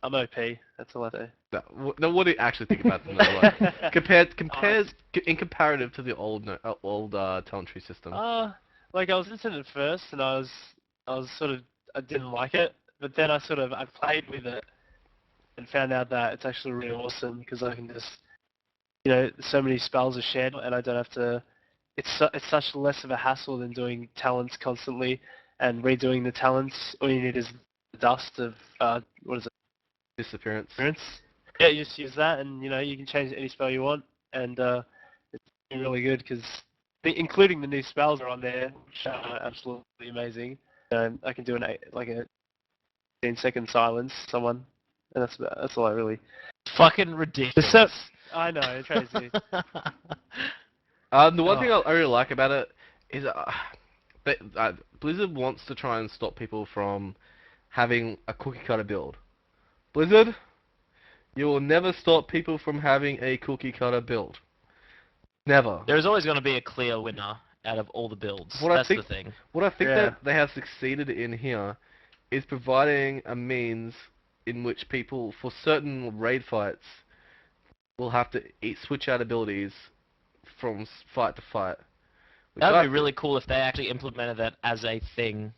I'm OP. That's all I say. No, what do you actually think about them? Like, compares in comparative to the old talent tree system. Like I was listening at first, and I was sort of I didn't like it, but then I played with it and found out that it's actually really awesome because I can just, you know, so many spells are shared, and I don't have to. It's such less of a hassle than doing talents constantly and redoing the talents. All you need is the dust of what is it? Disappearance. Yeah, you just use that, and you know you can change any spell you want, and it's really good because including the new spells are on there, which are absolutely amazing. I can do a 15-second silence someone, and that's all I really. Fucking ridiculous. I know, crazy. The one thing I really like about it is Blizzard wants to try and stop people from having a cookie cutter build. Blizzard, you will never stop people from having a cookie cutter build. Never. There's always going to be a clear winner out of all the builds. That's the thing. What I think that they have succeeded in here is providing a means in which people, for certain raid fights, will have to switch out abilities from fight to fight. That would be really cool if they actually implemented that as a thing.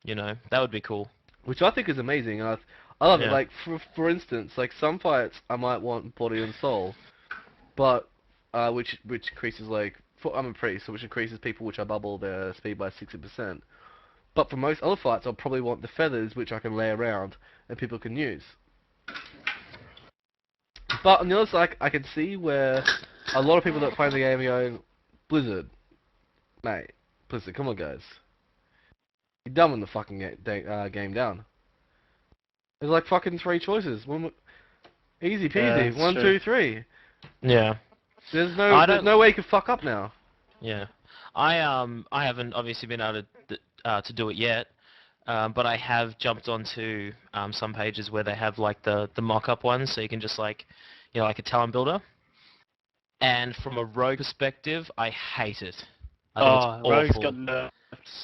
You know, that would be cool. Which I think is amazing. I love it. Like, for instance, like some fights I might want body and soul, but which increases like I'm a priest, so which increases people which I bubble their speed by 60%. But for most other fights, I'll probably want the feathers, which I can lay around and people can use. But on the other side, I can see where a lot of people that play the game are going, Blizzard, mate, Blizzard, come on guys, you're dumbing the fucking game down. There's like fucking 3 choices. Easy peasy. Yeah, 1, 2, 3. Yeah. There's no way you can fuck up now. Yeah. I haven't obviously been able to do it yet. but I have jumped onto some pages where they have like the mock-up ones, so you can just like, like a talent builder. And from a rogue perspective, I hate it. I think it's awful. Rogue's got nerfed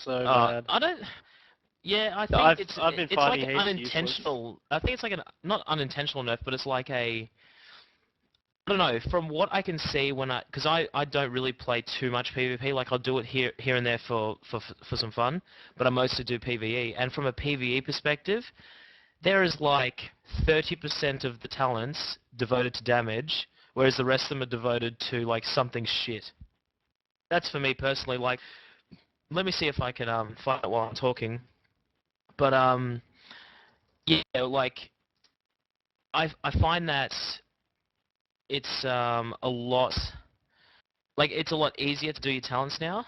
so bad. I don't. Yeah, I think I've been it's finding like heaps unintentional. I think it's like not unintentional nerf, but it's like a. I don't know. From what I can see, because I don't really play too much PvP. Like I'll do it here and there for some fun, but I mostly do PvE. And from a PvE perspective, there is like 30% of the talents devoted to damage, whereas the rest of them are devoted to like something shit. That's for me personally. Like, let me see if I can find it while I'm talking. But yeah, like I find that it's a lot easier to do your talents now.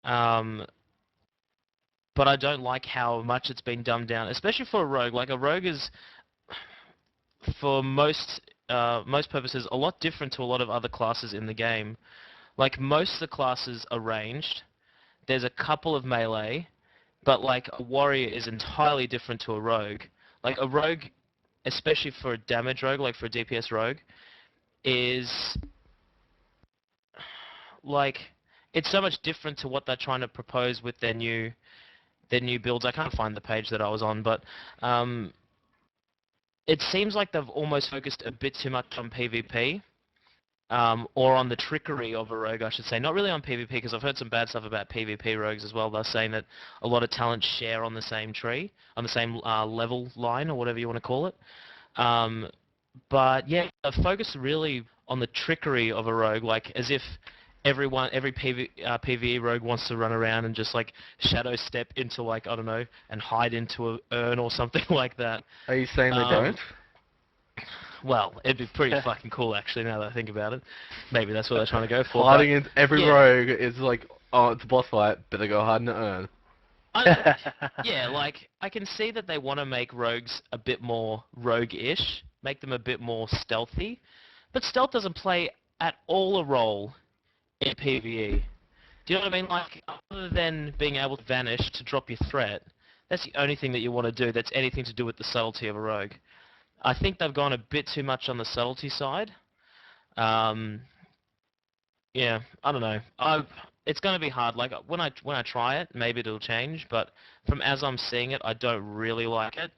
But I don't like how much it's been dumbed down, especially for a rogue. Like a rogue is, for most purposes, a lot different to a lot of other classes in the game. Like most of the classes are ranged. There's a couple of melee, but like a warrior is entirely different to a rogue. Like a rogue, especially for a damage rogue, like for a DPS rogue, is like it's so much different to what they're trying to propose with their new builds. I can't find the page that I was on, but it seems like they've almost focused a bit too much on PvP. Or on the trickery of a rogue, I should say. Not really on PvP, because I've heard some bad stuff about PvP rogues as well. They're saying that a lot of talents share on the same tree, on the same level line, or whatever you want to call it. But yeah, focus really on the trickery of a rogue, like as if every PvE rogue wants to run around and just like shadow step into like, I don't know, and hide into an urn or something like that. Are you saying they don't? Well, it'd be pretty fucking cool, actually, now that I think about it. Maybe that's what they're trying to go for. Hiding in every rogue is like, oh, it's a boss fight, better go hide in the urn. Yeah, like, I can see that they want to make rogues a bit more rogue-ish, make them a bit more stealthy, but stealth doesn't play at all a role in PvE. Do you know what I mean? Like, other than being able to vanish to drop your threat, that's the only thing that you want to do that's anything to do with the subtlety of a rogue. I think they've gone a bit too much on the subtlety side. Yeah, I don't know. It's going to be hard. Like when I try it, maybe it'll change. But from as I'm seeing it, I don't really like it.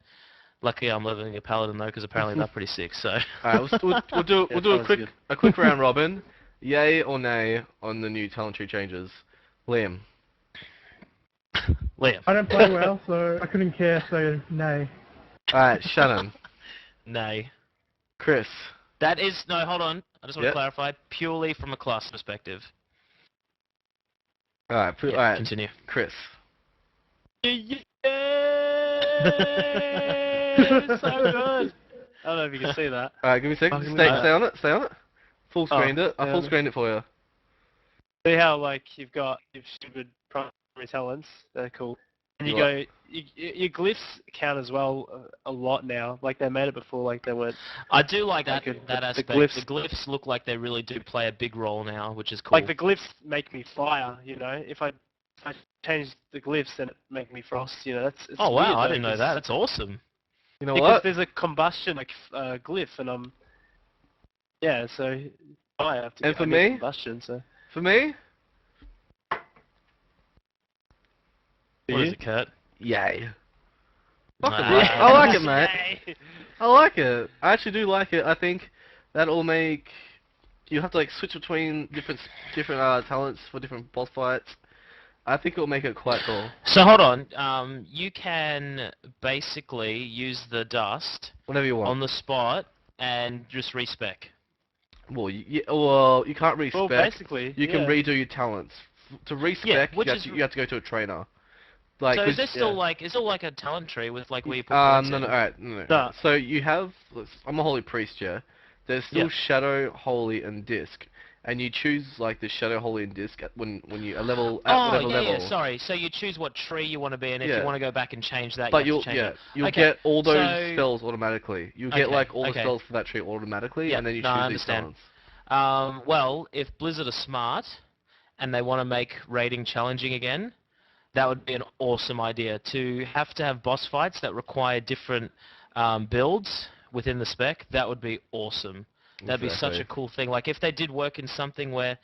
Luckily, I'm living a paladin though, because apparently they're pretty sick. So. Alright, we'll do a quick round robin. Yay or nay on the new talent tree changes? Liam. Liam. I don't play well, so I couldn't care. So nay. Alright, Shannon. Nay. Chris. That is... No, hold on. I just want to clarify. Purely from a class perspective. Alright, continue. Chris. Yeah! So good! I don't know if you can see that. Alright, give me a second. Stay on it, stay on it. Full screened it. I full screened it for you. See how, like, you've stupid primary talents? They're cool. And your glyphs count as well a lot now. Like they made it before, like they weren't. I do like that aspect. The glyphs look like they really do play a big role now, which is cool. Like the glyphs make me fire, you know. If I change the glyphs, then it make me frost. You know, it's oh wow, weird, I didn't know that. That's awesome. You know because what? There's a combustion like glyph, and yeah. So I have to. And for me, combustion. So for me, what is it, Kurt? Yay. I like it, mate. I like it. I actually do like it. I think that'll make you have to like switch between different talents for different boss fights. I think it'll make it quite cool. So hold on. You can basically use the dust whenever you want on the spot and just respec. Well, you can't respec. Well, basically, you can redo your talents. To respec, you have to go to a trainer. Like, so is this still like a talent tree with like where you put points in? No. So you have I'm a holy priest, yeah. There's still shadow, holy, and disc, and you choose like the shadow, holy, and disc when you level whatever level. Yeah, sorry. So you choose what tree you want to be in. If you want to go back and change that, but you'll get all those spells automatically. You'll get like all the spells for that tree automatically, and then you choose these talents. Well, if Blizzard are smart and they want to make raiding challenging again, that would be an awesome idea. To have boss fights that require different builds within the spec, that would be awesome. That'd be such a cool thing. Like, if they did work in something where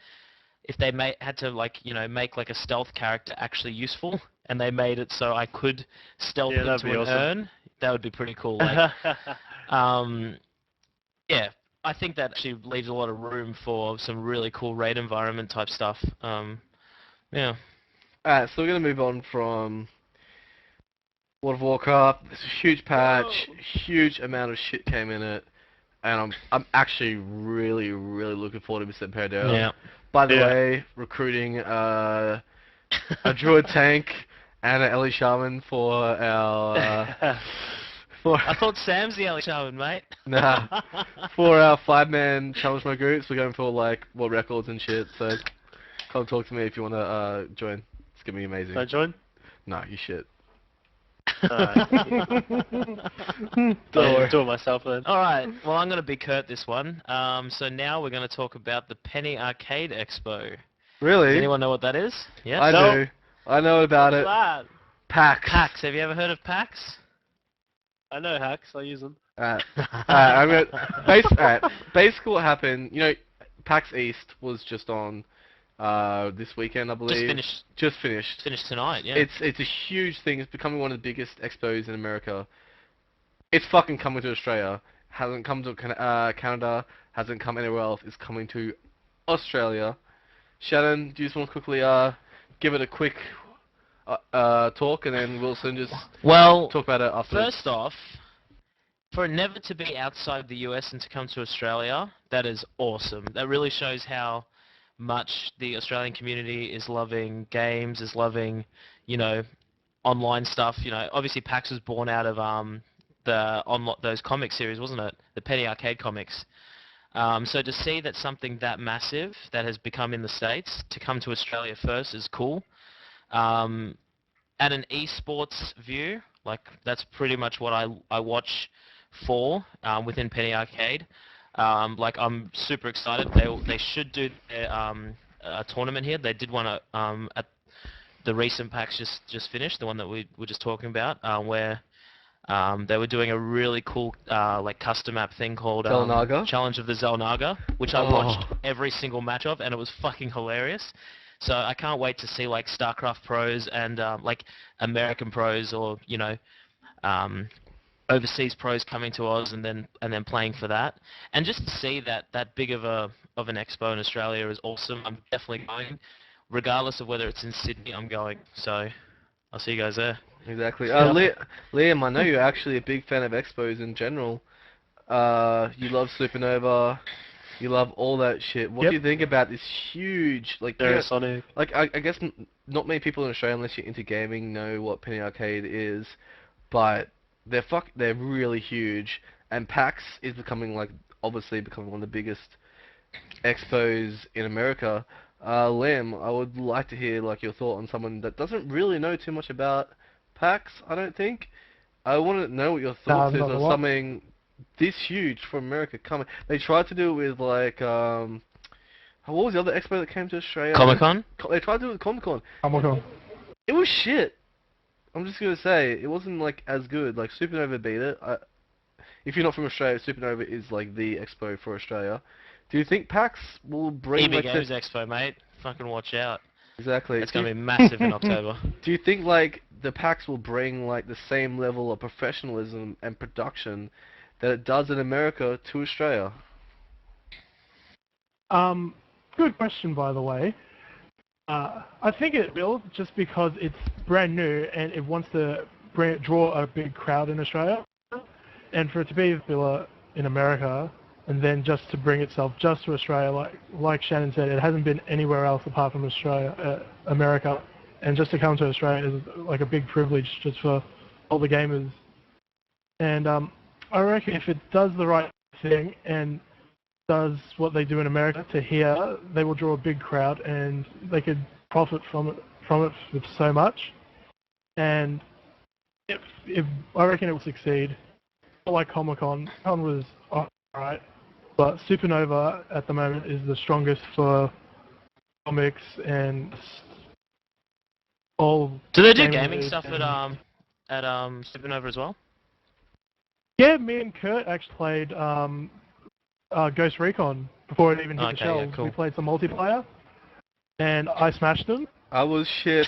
if they had to, like, you know, make like a stealth character actually useful, and they made it so I could stealth into an urn, that would be pretty cool. Like, yeah, I think that actually leaves a lot of room for some really cool raid environment type stuff. Yeah. Alright, so we're gonna move on from World of Warcraft. It's a huge patch, huge amount of shit came in it, and I'm actually really looking forward to Mr. Paradero. Yeah. By the way, recruiting a druid tank and an Ellie Shaman for our I thought Sam's the Ellie Shaman, mate. Nah. For our 5-man challenge mode groups, we're going for like world records and shit, so come talk to me if you wanna join. It's gonna be amazing. Can I join? No, you shit. Don't do it myself then. Alright, well, I'm going to be Kurt this one. So now we're going to talk about the Penny Arcade Expo. Really? Does anyone know what that is? Yes? I do. I know about it. That? PAX. PAX. Have you ever heard of PAX? I know hacks. I use them. I'm gonna basically what happened. You know, PAX East was just on this weekend, I believe. Just finished. Finished tonight. Yeah. It's a huge thing. It's becoming one of the biggest expos in America. It's fucking coming to Australia. Hasn't come to Canada. Hasn't come anywhere else. It's coming to Australia. Shannon, do you just want to quickly give it a quick talk, and then Wilson just talk about it afterwards? First off, for it never to be outside the US and to come to Australia, that is awesome. That really shows how much the Australian community is loving games, is loving, you know, online stuff. You know, obviously PAX was born out of those comic series, wasn't it? The Penny Arcade comics. So to see that something that massive that has become in the States to come to Australia first is cool. At an esports view, like that's pretty much what I watch for within Penny Arcade. Like I'm super excited. They should do a tournament here. They did one at the recent PAX just finished, the one that we were just talking about, where they were doing a really cool like custom map thing called Challenge of the Xel'Naga, which I watched every single match of, and it was fucking hilarious. So I can't wait to see like StarCraft pros and like American pros, or you know, overseas pros coming to Oz and then playing for that. And just to see that big of an expo in Australia is awesome. I'm definitely going, regardless of whether it's in Sydney. I'm going. So I'll see you guys there. Exactly. Liam, I know you're actually a big fan of expos in general. You love Supernova. You love all that shit. What do you think about this huge, like, Sonic? Like, I guess not many people in Australia, unless you're into gaming, know what Penny Arcade is, but they're really huge, and PAX is obviously becoming one of the biggest expos in America. Liam, I would like to hear like your thought on someone that doesn't really know too much about PAX. I don't think. I want to know what your thoughts is on something this huge for America coming. They tried to do it with like what was the other expo that came to Australia? Comic-Con? They tried to do it with Comic-Con. Comic-Con. It was shit. I'm just gonna say it wasn't like as good. Like Supernova beat it. If you're not from Australia, Supernova is like the expo for Australia. Do you think PAX will bring EB Games Expo, mate? Fucking watch out. Exactly. It's gonna be massive in October. Do you think like the PAX will bring like the same level of professionalism and production that it does in America to Australia? Good question, by the way. I think it will, just because it's brand new and it wants to draw a big crowd in Australia, and for it to be popular in America, and then just to bring itself just to Australia, like Shannon said, it hasn't been anywhere else apart from America, and just to come to Australia is like a big privilege just for all the gamers. And I reckon if it does the right thing and does what they do in America to here, they will draw a big crowd and they could profit from it with so much. And if I reckon it will succeed. Like Comic-Con was alright, but Supernova at the moment is the strongest for comics and all. Do they do gaming gaming news stuff and- at Supernova as well? Yeah, me and Kurt actually played Ghost Recon before it even hit the Okay, yeah, shelves. cool. We played some multiplayer, and I smashed them. I was shit.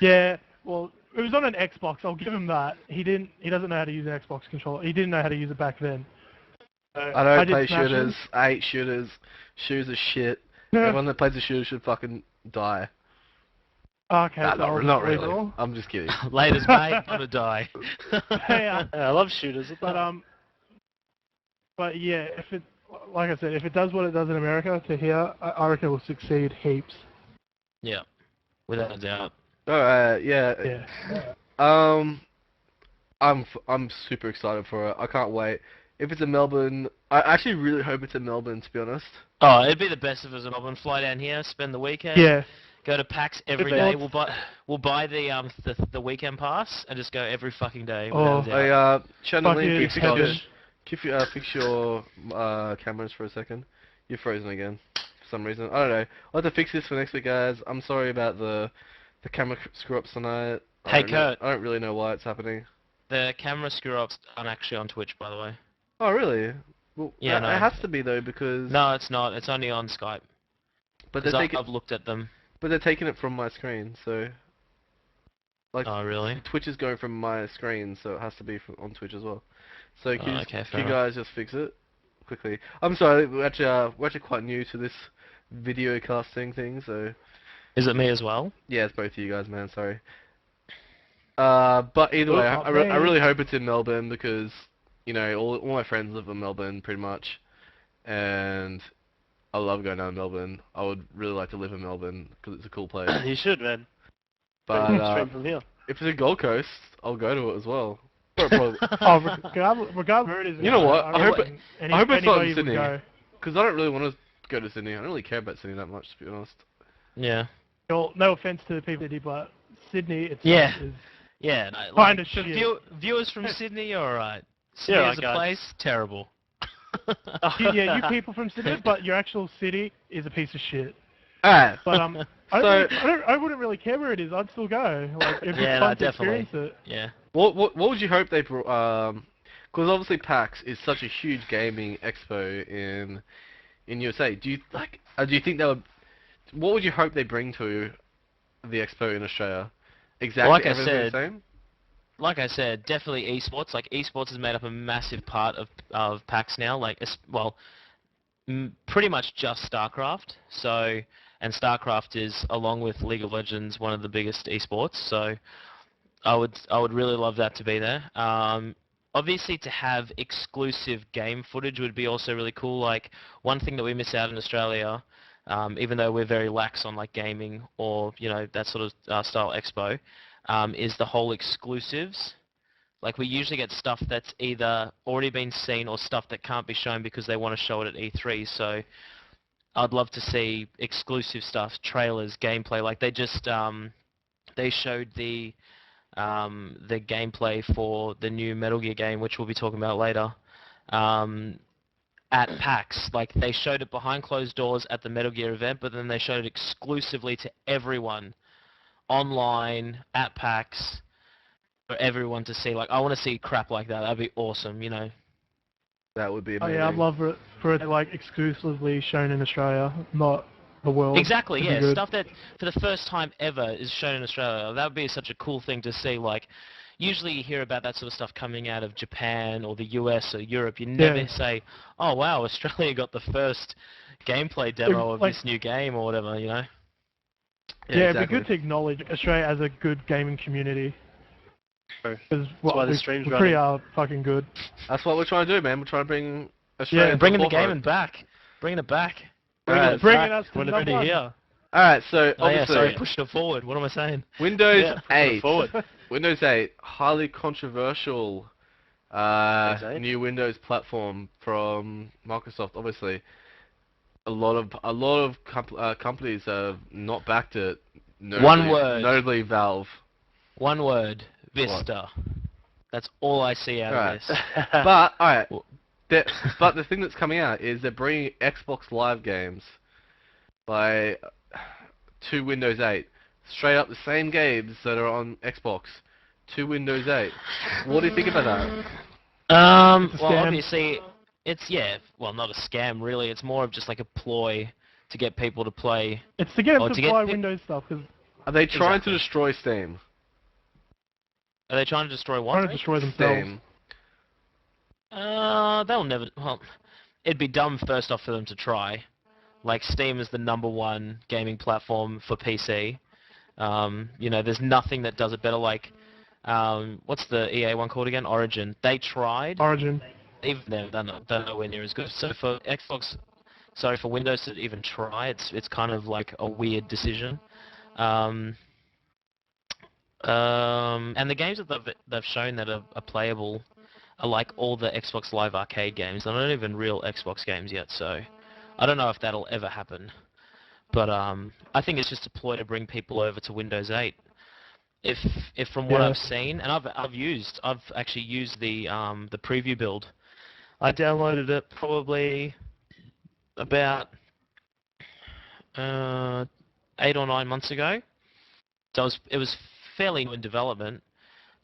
Yeah, well, it was on an Xbox. I'll give him that. He doesn't know how to use an Xbox controller. He didn't know how to use it back then. So I don't did play smash him. shooters. I hate shooters. Shooters are shit. Everyone that plays a shooter should fucking die. Okay, Nah, so I'll not just really. redraw. I'm just kidding. Laters, mate. Gonna die. Yeah. I love shooters. But yeah, like I said, if it does what it does in America to here, I reckon it will succeed heaps. Yeah, without a doubt. Alright, yeah. Yeah. I'm super excited for it. I can't wait. If it's in Melbourne, I actually really hope it's in Melbourne, to be honest. Oh, it'd be the best if it was in Melbourne. Fly down here, spend the weekend. Yeah. Go to PAX every If day. it We'll buy the weekend pass and just go every fucking day. Oh. Without a doubt. Shannon Fuck Lee, yeah, fix your cameras for a second. You're frozen again for some reason. I don't know. I'll have to fix this for next week, guys. I'm sorry about the camera screw-ups tonight. Hey, Kurt. I don't really know why it's happening. The camera screw-ups aren't actually on Twitch, by the way. Oh, really? Well, Yeah, no. it has to be, though, because... No, it's not. It's only on Skype. But they're, I've looked at them. but they're taking it from my screen, so... Like, Oh, really? Twitch is going from my screen, so it has to be on Twitch as well. So can Okay, you fair guys just fix it quickly? I'm sorry, we're actually quite new to this video casting thing, so... Is it me as well? Yeah, it's both of you guys, man. Sorry. But either way, I really hope it's in Melbourne because you know all my friends live in Melbourne pretty much, and I love going down to Melbourne. I would really like to live in Melbourne because it's a cool place. You should, man. But Straight from here. if it's in Gold Coast, I'll go to it as well. Probably. Oh, regardless where it is. You know what? I hope it's not anybody in would Sydney. go. Because I don't really want to go to Sydney. I don't really care about Sydney that much, to be honest. Yeah. Well, no offense to the people that did, but Sydney itself Yeah. is Yeah, no, kind of for shit. viewers from Sydney, alright. Sydney Yeah, as a guys. place, terrible. Yeah, you people from Sydney, but your actual city is a piece of shit. Alright. But I wouldn't really care where it is. I'd still go. Like, it'd be Yeah, fun no, to definitely. experience it. Yeah. What would you hope they brought? Because obviously PAX is such a huge gaming expo in USA. Do you think they would? What would you hope they bring to the expo in Australia? Exactly Like I everything said, the same? Like I said, definitely esports. Like esports has made up a massive part of PAX now. Like, pretty much just StarCraft. So, and StarCraft is, along with League of Legends, one of the biggest esports. So, I would really love that to be there. Obviously, to have exclusive game footage would be also really cool. Like, one thing that we miss out in Australia, even though we're very lax on like gaming or that sort of style expo, is the whole exclusives. Like, we usually get stuff that's either already been seen or stuff that can't be shown because they want to show it at E3. So I'd love to see exclusive stuff, trailers, gameplay. Like, they just they showed the gameplay for the new Metal Gear game, which we'll be talking about later, at PAX. Like, they showed it behind closed doors at the Metal Gear event, but then they showed it exclusively to everyone online at PAX for everyone to see. Like, I want to see crap like that. That'd be awesome, That would be Oh amazing. yeah, I'd love for it like exclusively shown in Australia, not the world. Exactly, It'd be yeah. good. Stuff that for the first time ever is shown in Australia. That would be such a cool thing to see. Like, usually you hear about that sort of stuff coming out of Japan or the US or Europe. You never say, oh wow, Australia got the first gameplay demo of this new game or whatever, Yeah, exactly. it'd be good to acknowledge Australia as a good gaming community. Because why the stream's we pretty running. are fucking good. That's what we're trying to do, man. We're trying to bring Australia to bringing the forefront. gaming back. Bringing it back. Alright, Bringing us to We're number already one. here. Alright, so Oh yeah, obviously sorry, pushing it forward. What am I saying? Windows Yeah, pushing it 8. forward. Windows 8, highly controversial Windows 8? new Windows platform from Microsoft. Obviously, a lot of companies have not backed it. One word. Notably Valve. One word. Vista. That's all I see out Alright. of this. But alright, but the thing that's coming out is they're bringing Xbox Live games by to Windows 8. Straight up the same games that are on Xbox to Windows 8. What do you think about that? Well, obviously, it's, well, not a scam, really. It's more of just like a ploy to get people to play. It's to get them to buy Windows stuff. Cause are they trying to destroy Steam? Are they trying to destroy what? Trying to destroy themselves. Steam. They'll never... Well, it'd be dumb, first off, for them to try. Like, Steam is the #1 gaming platform for PC. You know, there's nothing that does it better. Like, what's the EA one called again? Origin. They tried. Origin. Even they're nowhere near as good. So for Xbox, sorry, for Windows to even try, it's kind of like a weird decision. And the games that they've shown that are playable are like all the Xbox Live Arcade games. They're not even real Xbox games yet, so I don't know if that'll ever happen. But I think it's just a ploy to bring people over to Windows 8. If from what I've seen, and I've actually used the preview build. I downloaded it probably about 8 or 9 months ago. So it was fairly new in development,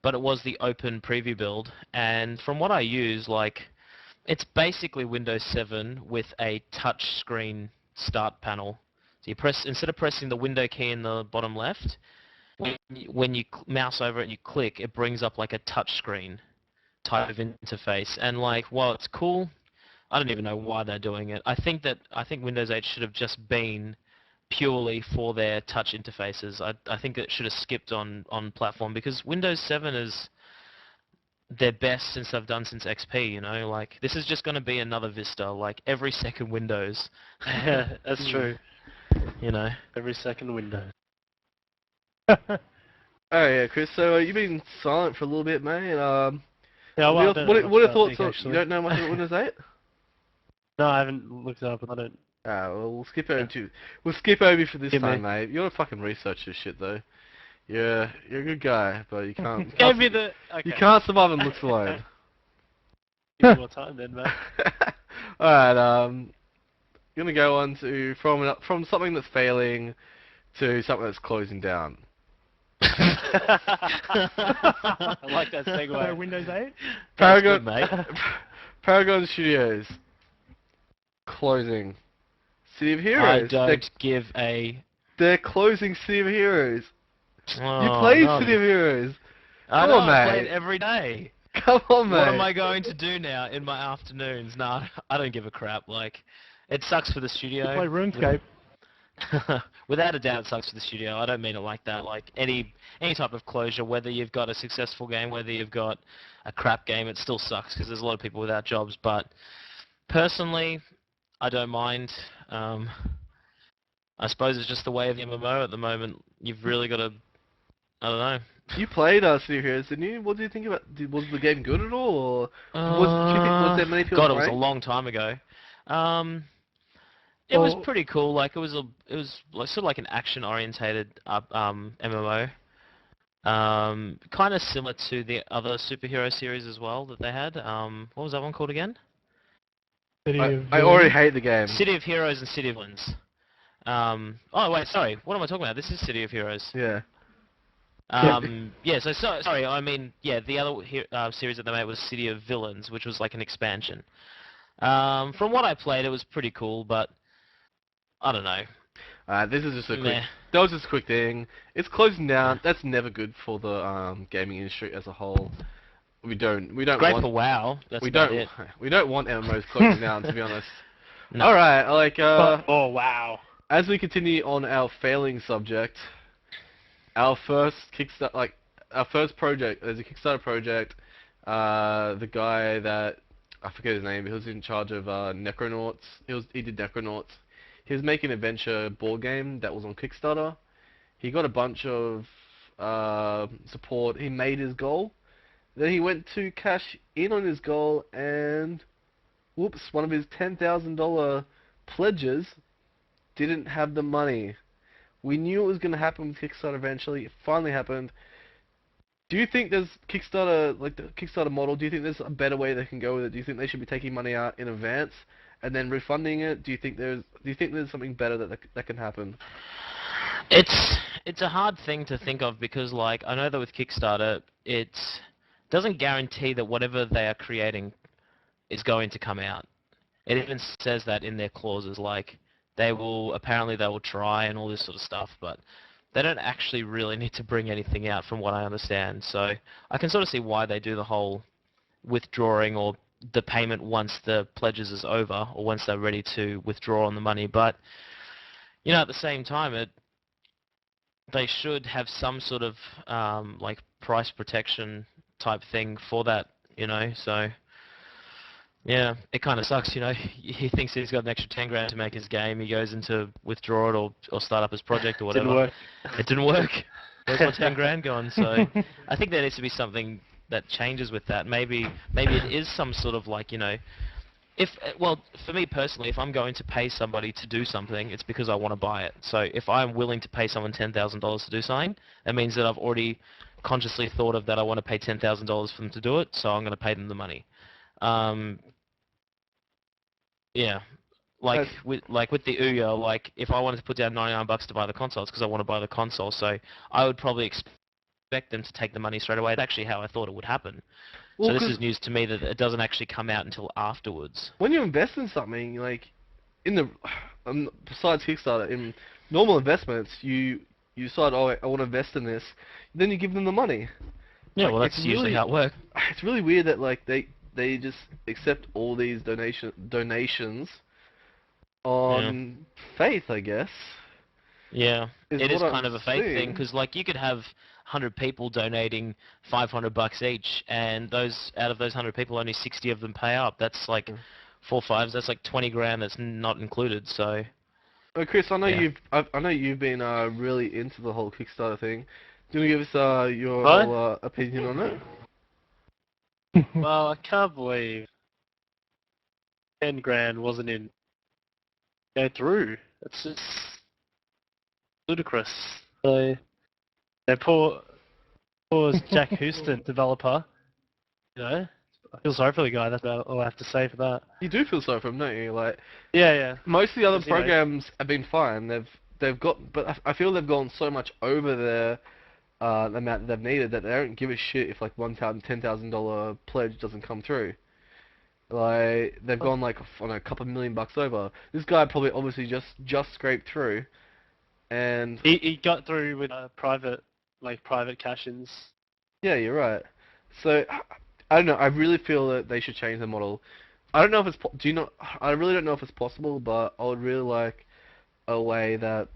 but it was the open preview build. And from what I use, like, it's basically Windows 7 with a touch screen start panel. So you press, instead of pressing the window key in the bottom left, when you mouse over it and you click, it brings up like a touch screen type of interface. And like, while it's cool, I don't even know why they're doing it. I think Windows 8 should have just been purely for their touch interfaces. I think it should have skipped on platform, because Windows 7 is their best since XP, you know? Like, this is just going to be another Vista, like every second Windows. Yeah, that's true. You know? Every second Windows. Oh yeah, Chris, so you've been silent for a little bit, mate. Yeah, well, what are your thoughts on... You don't know much about Windows 8? No, I haven't looked it up, and I don't... Well, we'll skip over we'll skip over for this time, mate. You gotta fucking research this shit, though. You're a good guy, but you can't... You can't survive on looks alone. Give me more time then, mate. Alright, I'm gonna go on to from something that's failing to something that's closing down. I like that segue. So Windows 8? Paragon, mate. Paragon Studios closing. City of Heroes. I don't give a... They're closing City of Heroes. Oh, you played no. City of Heroes. I Come on, I mate. play it every day. Come on, mate. What am I going to do now in my afternoons? Nah, I don't give a crap. Like, it sucks for the studio. You play RuneScape. Without a doubt, it sucks for the studio. I don't mean it like that. Like, any type of closure, whether you've got a successful game, whether you've got a crap game, it still sucks because there's a lot of people without jobs. But personally, I don't mind. I suppose it's just the way of the MMO at the moment. You've really got to, I don't know. You played City of Heroes, didn't you? What do you think about? Was the game good at all, or was there many people? God, it was a long time ago. It was pretty cool. Like, it was like, sort of like an action-orientated MMO. Kind of similar to the other superhero series as well that they had. What was that one called again? I already hate the game. City of Heroes and City of Villains. Oh wait, sorry. What am I talking about? This is City of Heroes. Yeah. Yeah. So sorry. I mean, yeah. The other series that they made was City of Villains, which was like an expansion. From what I played, it was pretty cool, but I don't know. This is just a quick. That was just a quick thing. It's closing down. That's never good for the gaming industry as a whole. We don't Great want. for WoW. That's we about don't. it. We don't want MMOs closing down, to be honest. No. All right. Like. Oh wow. As we continue on our failing subject, our first project, there's a Kickstarter project. The guy that I forget his name, he was in charge of Necronauts. He did Necronauts. He was making an adventure board game that was on Kickstarter. He got a bunch of support. He made his goal. Then he went to cash in on his goal, and whoops, one of his $10,000 pledges didn't have the money. We knew it was going to happen with Kickstarter eventually. It finally happened. Do you think there's Kickstarter, like the Kickstarter model, do you think there's a better way they can go with it? Do you think they should be taking money out in advance and then refunding it? Do you think there's something better that can happen? It's a hard thing to think of because, like, I know that with Kickstarter, it doesn't guarantee that whatever they are creating is going to come out. It even says that in their clauses, like, apparently they will try and all this sort of stuff, but they don't actually really need to bring anything out from what I understand. So I can sort of see why they do the whole withdrawing or the payment once the pledges is over or once they're ready to withdraw on the money. But, you know, at the same time, they should have some sort of, like, price protection type thing for that, you know, so... Yeah, it kind of sucks, you know. He thinks he's got an extra 10 grand to make his game. He goes into withdraw it or start up his project or whatever. Didn't work. It didn't work. Where's my 10 grand gone? So I think there needs to be something that changes with that. Maybe it is some sort of, like, you know, well, for me personally, if I'm going to pay somebody to do something, it's because I want to buy it. So if I'm willing to pay someone $10,000 to do something, that means that I've already consciously thought of that I want to pay $10,000 for them to do it, so I'm going to pay them the money. Yeah, like with the Ouya, like if I wanted to put down $99 to buy the console, it's because I want to buy the console. So I would probably expect them to take the money straight away. That's actually how I thought it would happen. Well, so this is news to me that it doesn't actually come out until afterwards. When you invest in something, like in the besides Kickstarter, in normal investments, you decide, oh, I want to invest in this, then you give them the money. Yeah, like, well, that's usually how it works. It's really weird that like they just accept all these donations on faith, I guess. Yeah, it is kind of a faith thing, because like you could have 100 people donating $500 each, and out of those 100 people, only 60 of them pay up. That's like 4 5s. That's like 20 grand. That's not included. So. Oh, Chris, I know I know you've been really into the whole Kickstarter thing. Do you want to give us your whole, opinion on it? Well, I can't believe 10 grand wasn't go through. It's just ludicrous. So, poor Jack Houston, developer. You know, I feel sorry for the guy. That's about all I have to say for that. You do feel sorry for him, don't you? Like, yeah. Most of the other programs have been fine. They've got, but I feel they've gone so much over their the amount that they've needed that they don't give a shit if like $10,000 pledge doesn't come through. Like they've gone like on a couple $1,000,000 over. This guy probably obviously just scraped through, and he got through with private cash-ins. Yeah, you're right. So I don't know. I really feel that they should change the model. I don't know if it's I really don't know if it's possible, but I would really like a way that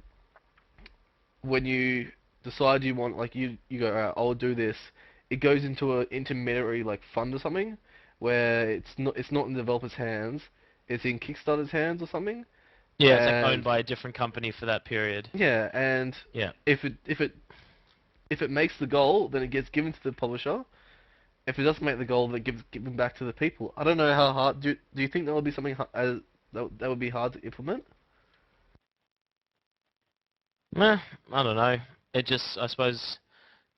when you decide you want, like you go, alright, I'll do this. It goes into an intermediary like fund or something, where it's not in the developer's hands. It's in Kickstarter's hands or something. Yeah, it's like owned by a different company for that period. Yeah, and if it makes the goal, then it gets given to the publisher. If it doesn't make the goal, then given back to the people. I don't know how hard. Do you think that would be something that would be hard to implement? Nah, I don't know. It just, I suppose,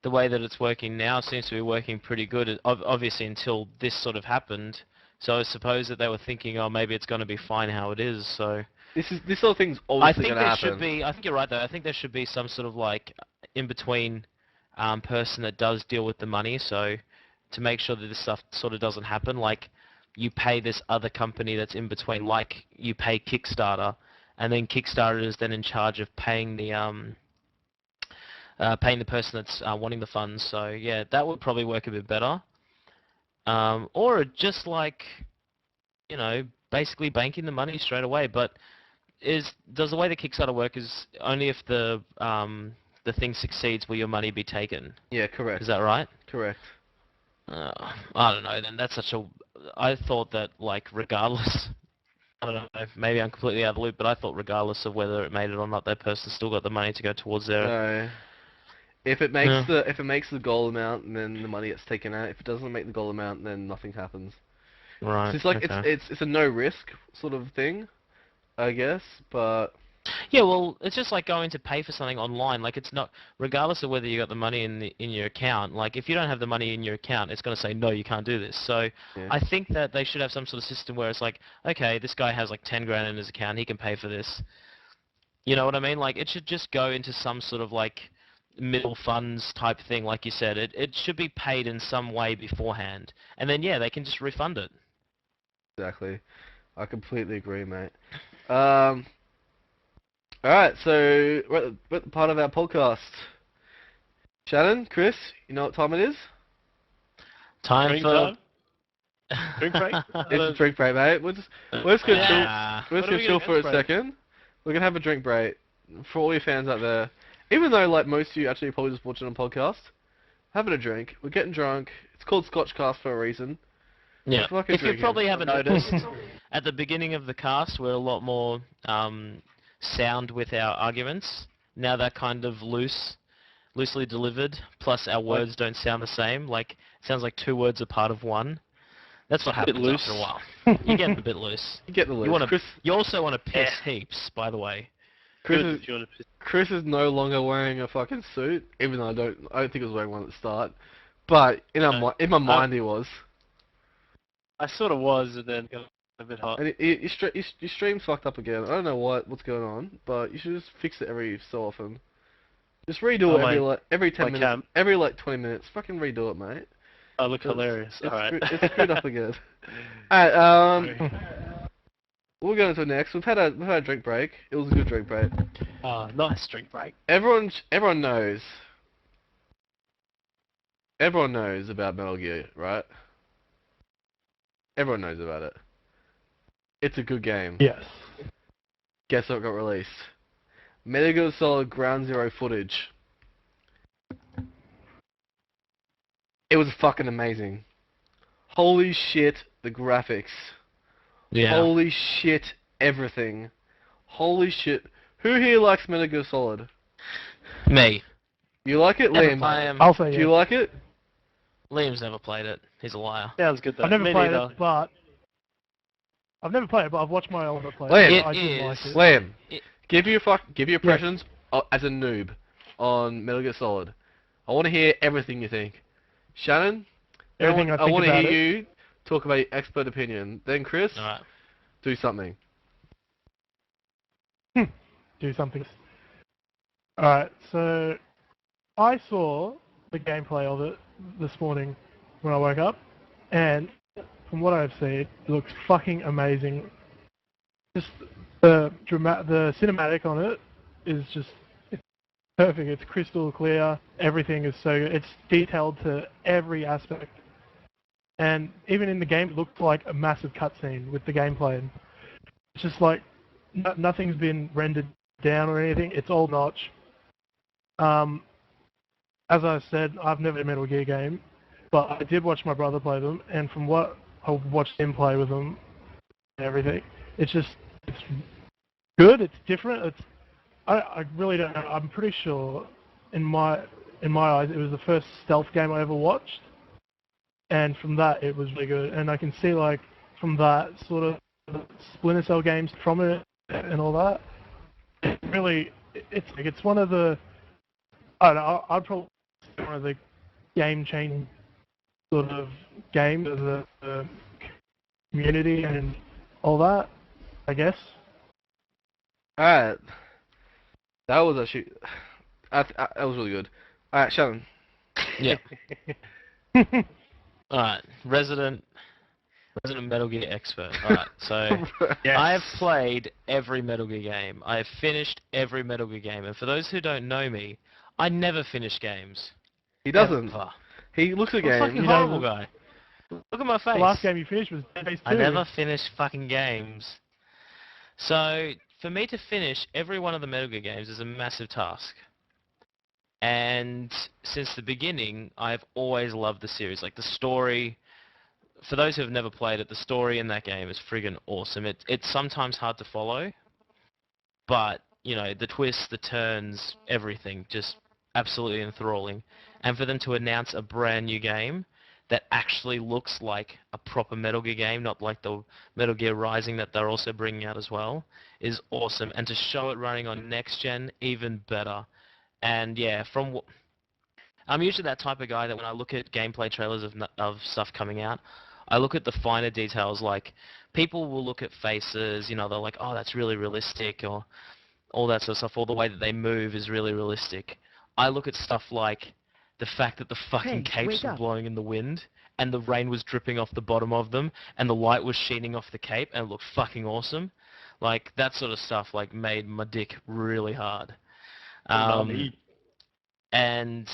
the way that it's working now seems to be working pretty good. Obviously, until this sort of happened. So I suppose that they were thinking, oh, maybe it's going to be fine how it is. So this sort of thing's obviously going to happen. I think you're right though. I think there should be some sort of like in between person that does deal with the money. So to make sure that this stuff sort of doesn't happen, like you pay this other company that's in between, like you pay Kickstarter, and then Kickstarter is then in charge of paying the person that's wanting the funds. So yeah, that would probably work a bit better. Or just like, you know, basically banking the money straight away. But does the way the Kickstarter work is only if the thing succeeds will your money be taken? Yeah, correct. Is that right? Correct. I don't know. Then that's such a. I thought that like regardless. I don't know. Maybe I'm completely out of the loop, but I thought regardless of whether it made it or not, that person still got the money to go towards their. No. If it makes the goal amount, then the money gets taken out. If it doesn't make the goal amount, then nothing happens. Right. So it's like it's a no risk sort of thing, I guess. But yeah, well, it's just like going to pay for something online. Like it's not, regardless of whether you got the money in your account. Like if you don't have the money in your account, it's going to say no, you can't do this. So yeah. I think that they should have some sort of system where it's like, okay, this guy has like 10 grand in his account, he can pay for this. You know what I mean? Like, it should just go into some sort of, like, middle funds type thing, like you said. It should be paid in some way beforehand. And then, yeah, they can just refund it. Exactly. I completely agree, mate. Alright, so we're at the part of our podcast. Shannon, Chris, you know what time it is? Time Drink for... time? Drink break? It's a drink break, mate. We're just gonna chill. Yeah. We're just What are gonna we chill gonna for a drink break? second. We're gonna have a drink break for all your fans out there. Even though like most of you actually probably just watching on podcast, having a drink. We're getting drunk. It's called Scotch Cast for a reason. Yeah. Fucking If you drinking. probably haven't noticed, at the beginning of the cast, we're a lot more sound with our arguments. Now they're kind of loosely delivered, plus our words don't sound the same. Like, it sounds like two words are part of one. That's what happens loose. after a while. You're getting a bit loose. You get the You loose. you also want to piss heaps, by the way. Chris is no longer wearing a fucking suit, even though I don't think he was wearing one at the start. But in my mind he was. I sort of was, and then got a bit hot. And your stream's fucked up again. I don't know what's going on, but you should just fix it every so often. Just redo it every 10 minutes, cam. every like 20 minutes. Fucking redo it, mate. I look hilarious. Alright. It's screwed up again. Alright, we'll go into it next. We've had a drink break. It was a good drink break. Nice drink break. Everyone knows. Everyone knows about Metal Gear, right? Everyone knows about it. It's a good game. Yes. Guess what got released? Metal Gear Solid Ground Zero footage. It was fucking amazing. Holy shit, the graphics. Yeah. Holy shit, everything. Holy shit. Who here likes Metal Gear Solid? Me. You like it, Never Liam? play 'em. I'll say Do yeah. you like it? Liam's never played it. He's a liar. Sounds good though. I've never Me played neither. it, but I've never played it, but I've watched my older play. Liam. I It did like is. it. Liam, It- give your impressions as a noob on Metal Gear Solid. I want to hear everything you think. Shannon, Everything I think want to about hear it. you talk about your expert opinion. Then Chris, Alright. do something. Do something. Alright, so I saw the gameplay of it this morning when I woke up, and from what I've seen, it looks fucking amazing. Just the cinematic on it is just it's perfect. It's crystal clear. Everything is so good. It's detailed to every aspect. And even in the game, it looked like a massive cutscene with the gameplay. It's just like nothing's been rendered down or anything. It's all notch. As I said, I've never played a Metal Gear game, but I did watch my brother play them, and from what I watched him play with them and everything, it's good. It's different. I really don't know. I'm pretty sure in my eyes, it was the first stealth game I ever watched. And from that, it was really good. And I can see, like, from that sort of Splinter Cell games from it and all that. It's one of the, I don't know, I'd probably say one of the game-changing sort of games of the community and all that, I guess. Alright. That was actually, that was really good. Alright, Shannon. Yeah. Alright. Resident Metal Gear expert. Alright, so I have played every Metal Gear game. I have finished every Metal Gear game. And for those who don't know me, I never finish games. He doesn't. Ever. He looks at I'm a games. fucking horrible guy. Look at my face. The last game you finished was Dead Space 2. I never finish fucking games. So, for me to finish every one of the Metal Gear games is a massive task. And since the beginning, I've always loved the series. Like, the story, for those who have never played it, the story in that game is friggin' awesome. It's sometimes hard to follow, but, you know, the twists, the turns, everything, just absolutely enthralling. And for them to announce a brand new game that actually looks like a proper Metal Gear game, not like the Metal Gear Rising that they're also bringing out as well, is awesome. And to show it running on next gen, even better. And yeah, I'm usually that type of guy that when I look at gameplay trailers of stuff coming out, I look at the finer details. Like, people will look at faces, you know, they're like, oh, that's really realistic, or all that sort of stuff, all the way that they move is really realistic. I look at stuff like the fact that the fucking capes were blowing in the wind, and the rain was dripping off the bottom of them, and the light was sheening off the cape, and it looked fucking awesome. Like, that sort of stuff, like, made my dick really hard. And,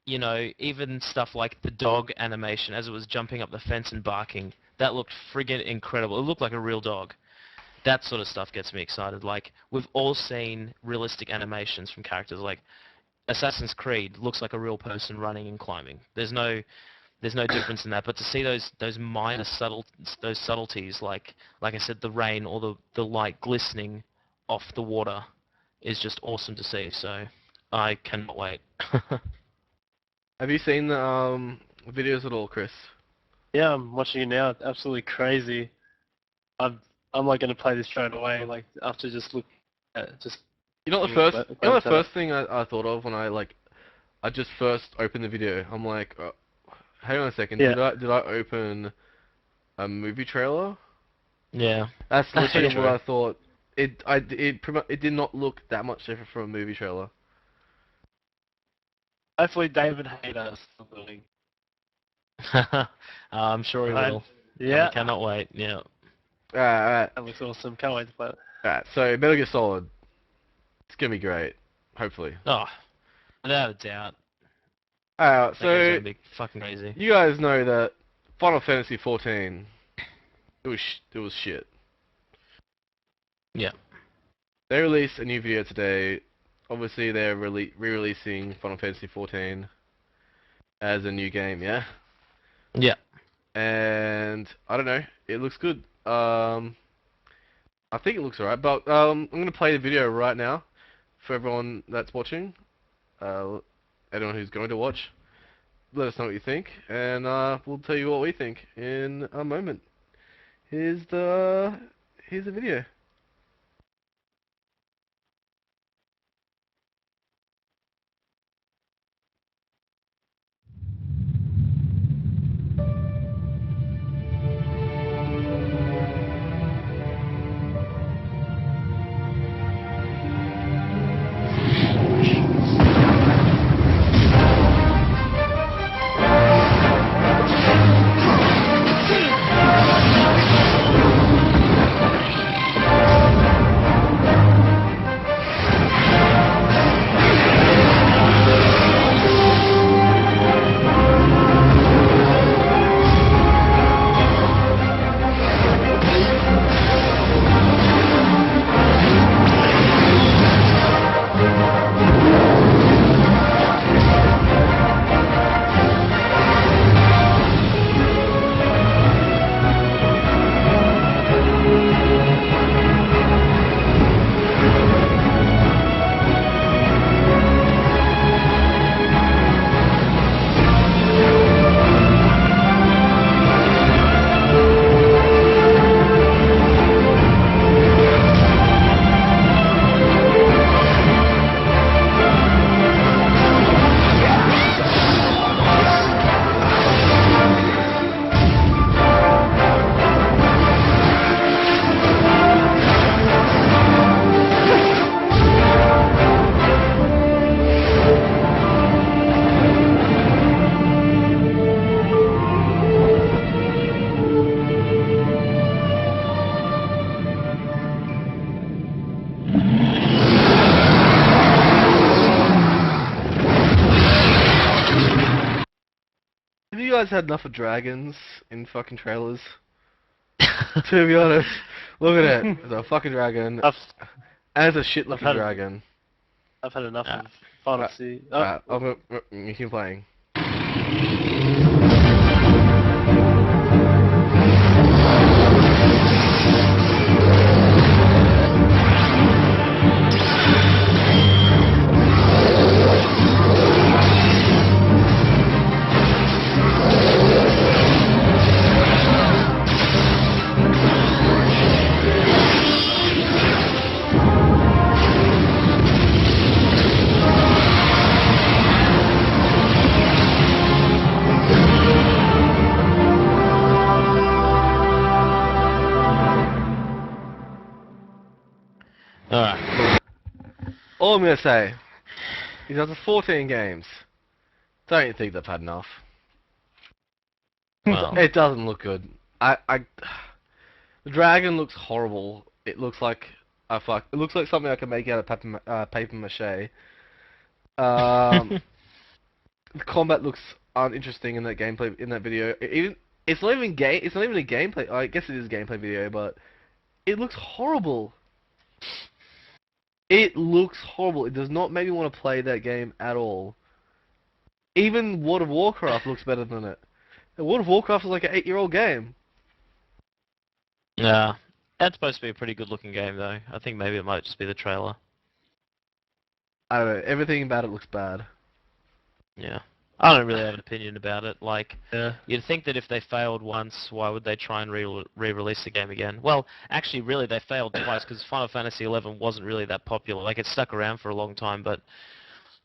you know, even stuff like the dog animation as it was jumping up the fence and barking, that looked friggin' incredible. It looked like a real dog. That sort of stuff gets me excited. Like, we've all seen realistic animations from characters. Like, Assassin's Creed looks like a real person running and climbing. There's no difference in that. But to see those minor subtleties, like I said, the rain or the light glistening off the water, is just awesome to see. So I cannot wait. Have you seen the videos at all, Chris? Yeah, I'm watching it now. It's absolutely crazy. I'm like gonna play this straight away. Like after just look at just. You know the first thing I thought of when I just first opened the video. I'm like, hang on a second. Yeah. Did I open a movie trailer? Yeah. That's literally what I thought. It did not look that much different from a movie trailer. Hopefully David Hayter is still doing. I'm sure he will. Yeah. I cannot wait. Yeah. Alright. That looks awesome. Can't wait to play it. Alright, so Metal Gear Solid. It's gonna be great. Hopefully. Oh, without a doubt. Alright, so That game's gonna be fucking crazy. you guys know that Final Fantasy XIV, it was shit. Yeah. They released a new video today. Obviously, they're re-releasing Final Fantasy XIV as a new game, yeah? Yeah. And I don't know, it looks good. I think it looks alright, but I'm gonna play the video right now for everyone that's watching. Anyone who's going to watch, let us know what you think, and we'll tell you what we think in a moment. Here's the video. Have you guys had enough of dragons in fucking trailers? To be honest, look at it. There's a fucking dragon. And it's a shit looking dragon. I've had enough of Final Fantasy. You keep playing. All I'm gonna say is after 14 games, don't you think they've had enough? Well, It doesn't look good. The dragon looks horrible. It looks like it looks like something I can make out of paper mache. The combat looks uninteresting in that gameplay in that video. It's not even It's not even a gameplay. I guess it is a gameplay video, but it looks horrible. It looks horrible. It does not make me want to play that game at all. Even World of Warcraft looks better than it. And World of Warcraft is like an 8-year-old game. yeah. That's supposed to be a pretty good looking game though. I think maybe it might just be the trailer. I don't know. Everything about it looks bad. Yeah. I don't really have an opinion about it. Like, you'd think that if they failed once, why would they try and re-release the game again? Well, actually, really, they failed twice because Final Fantasy XI wasn't really that popular. Like, it stuck around for a long time, but,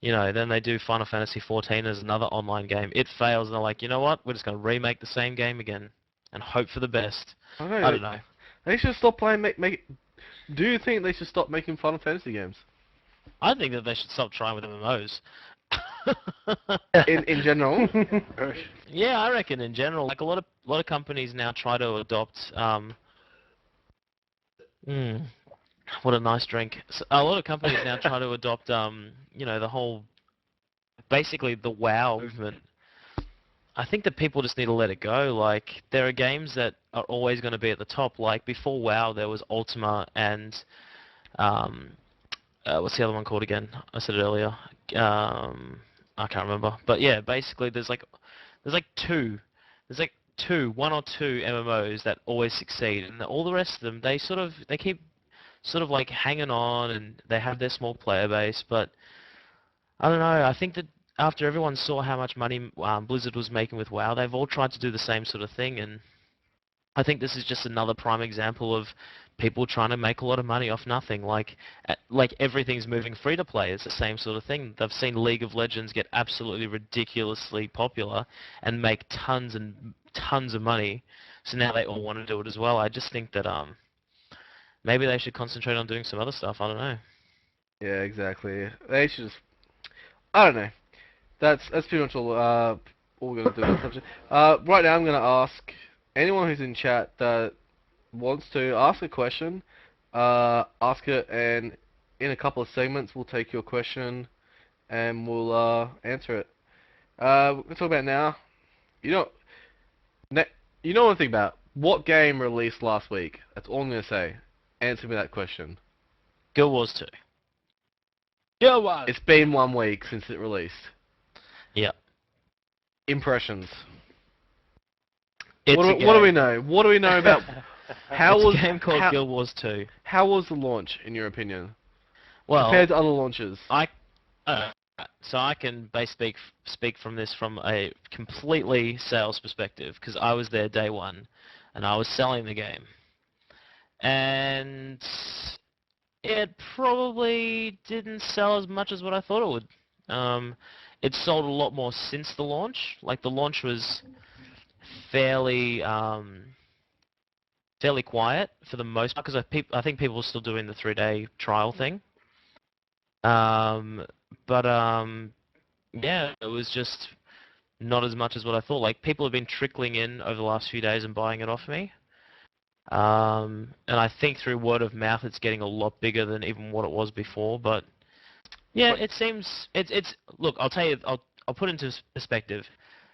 you know, then they do Final Fantasy XIV as another online game. It fails, and they're like, you know what? We're just going to remake the same game again and hope for the best. I don't know. They should stop playing. Do you think they should stop making Final Fantasy games? I think that they should stop trying with MMOs. in general? Yeah, I reckon in general. Like a lot of companies now try to adopt. What a nice drink. So, a lot of companies now try to adopt. You know, the whole, basically the WoW movement. I think that people just need to let it go. Like, there are games that are always going to be at the top. Like, before WoW, there was Ultima and, what's the other one called again? I said it earlier. I can't remember. But yeah, basically, there's like one or two MMOs that always succeed, and all the rest of them, they keep sort of like hanging on, and they have their small player base. But I don't know. I think that after everyone saw how much money Blizzard was making with WoW, they've all tried to do the same sort of thing, and I think this is just another prime example of people trying to make a lot of money off nothing. Like everything's moving free to play. It's the same sort of thing. They've seen League of Legends get absolutely ridiculously popular and make tons and tons of money, so now they all want to do it as well. I just think that maybe they should concentrate on doing some other stuff. I don't know. Yeah, exactly. They should just... I don't know. That's pretty much all we're going to do on that subject. Right now I'm going to ask anyone who's in chat that wants to ask a question, ask it, and in a couple of segments we'll take your question and we'll answer it. We're going to talk about now. You know one thing about what game released last week? That's all I'm going to say. Answer me that question. Guild Wars 2. Guild Wars! It's been 1 week since it released. Yeah. Impressions. What do we know? What do we know about it's a game called Guild Wars 2. How was the launch, in your opinion? Well, compared to other launches. So I can speak from this from a completely sales perspective, because I was there day one, and I was selling the game. And it probably didn't sell as much as what I thought it would. It sold a lot more since the launch. Like, the launch was fairly quiet for the most part, because I think people were still doing the 3-day trial thing. Yeah, it was just not as much as what I thought. Like, people have been trickling in over the last few days and buying it off me. And I think through word of mouth it's getting a lot bigger than even what it was before, but yeah, it seems it's look, I'll tell you, I'll put it into perspective.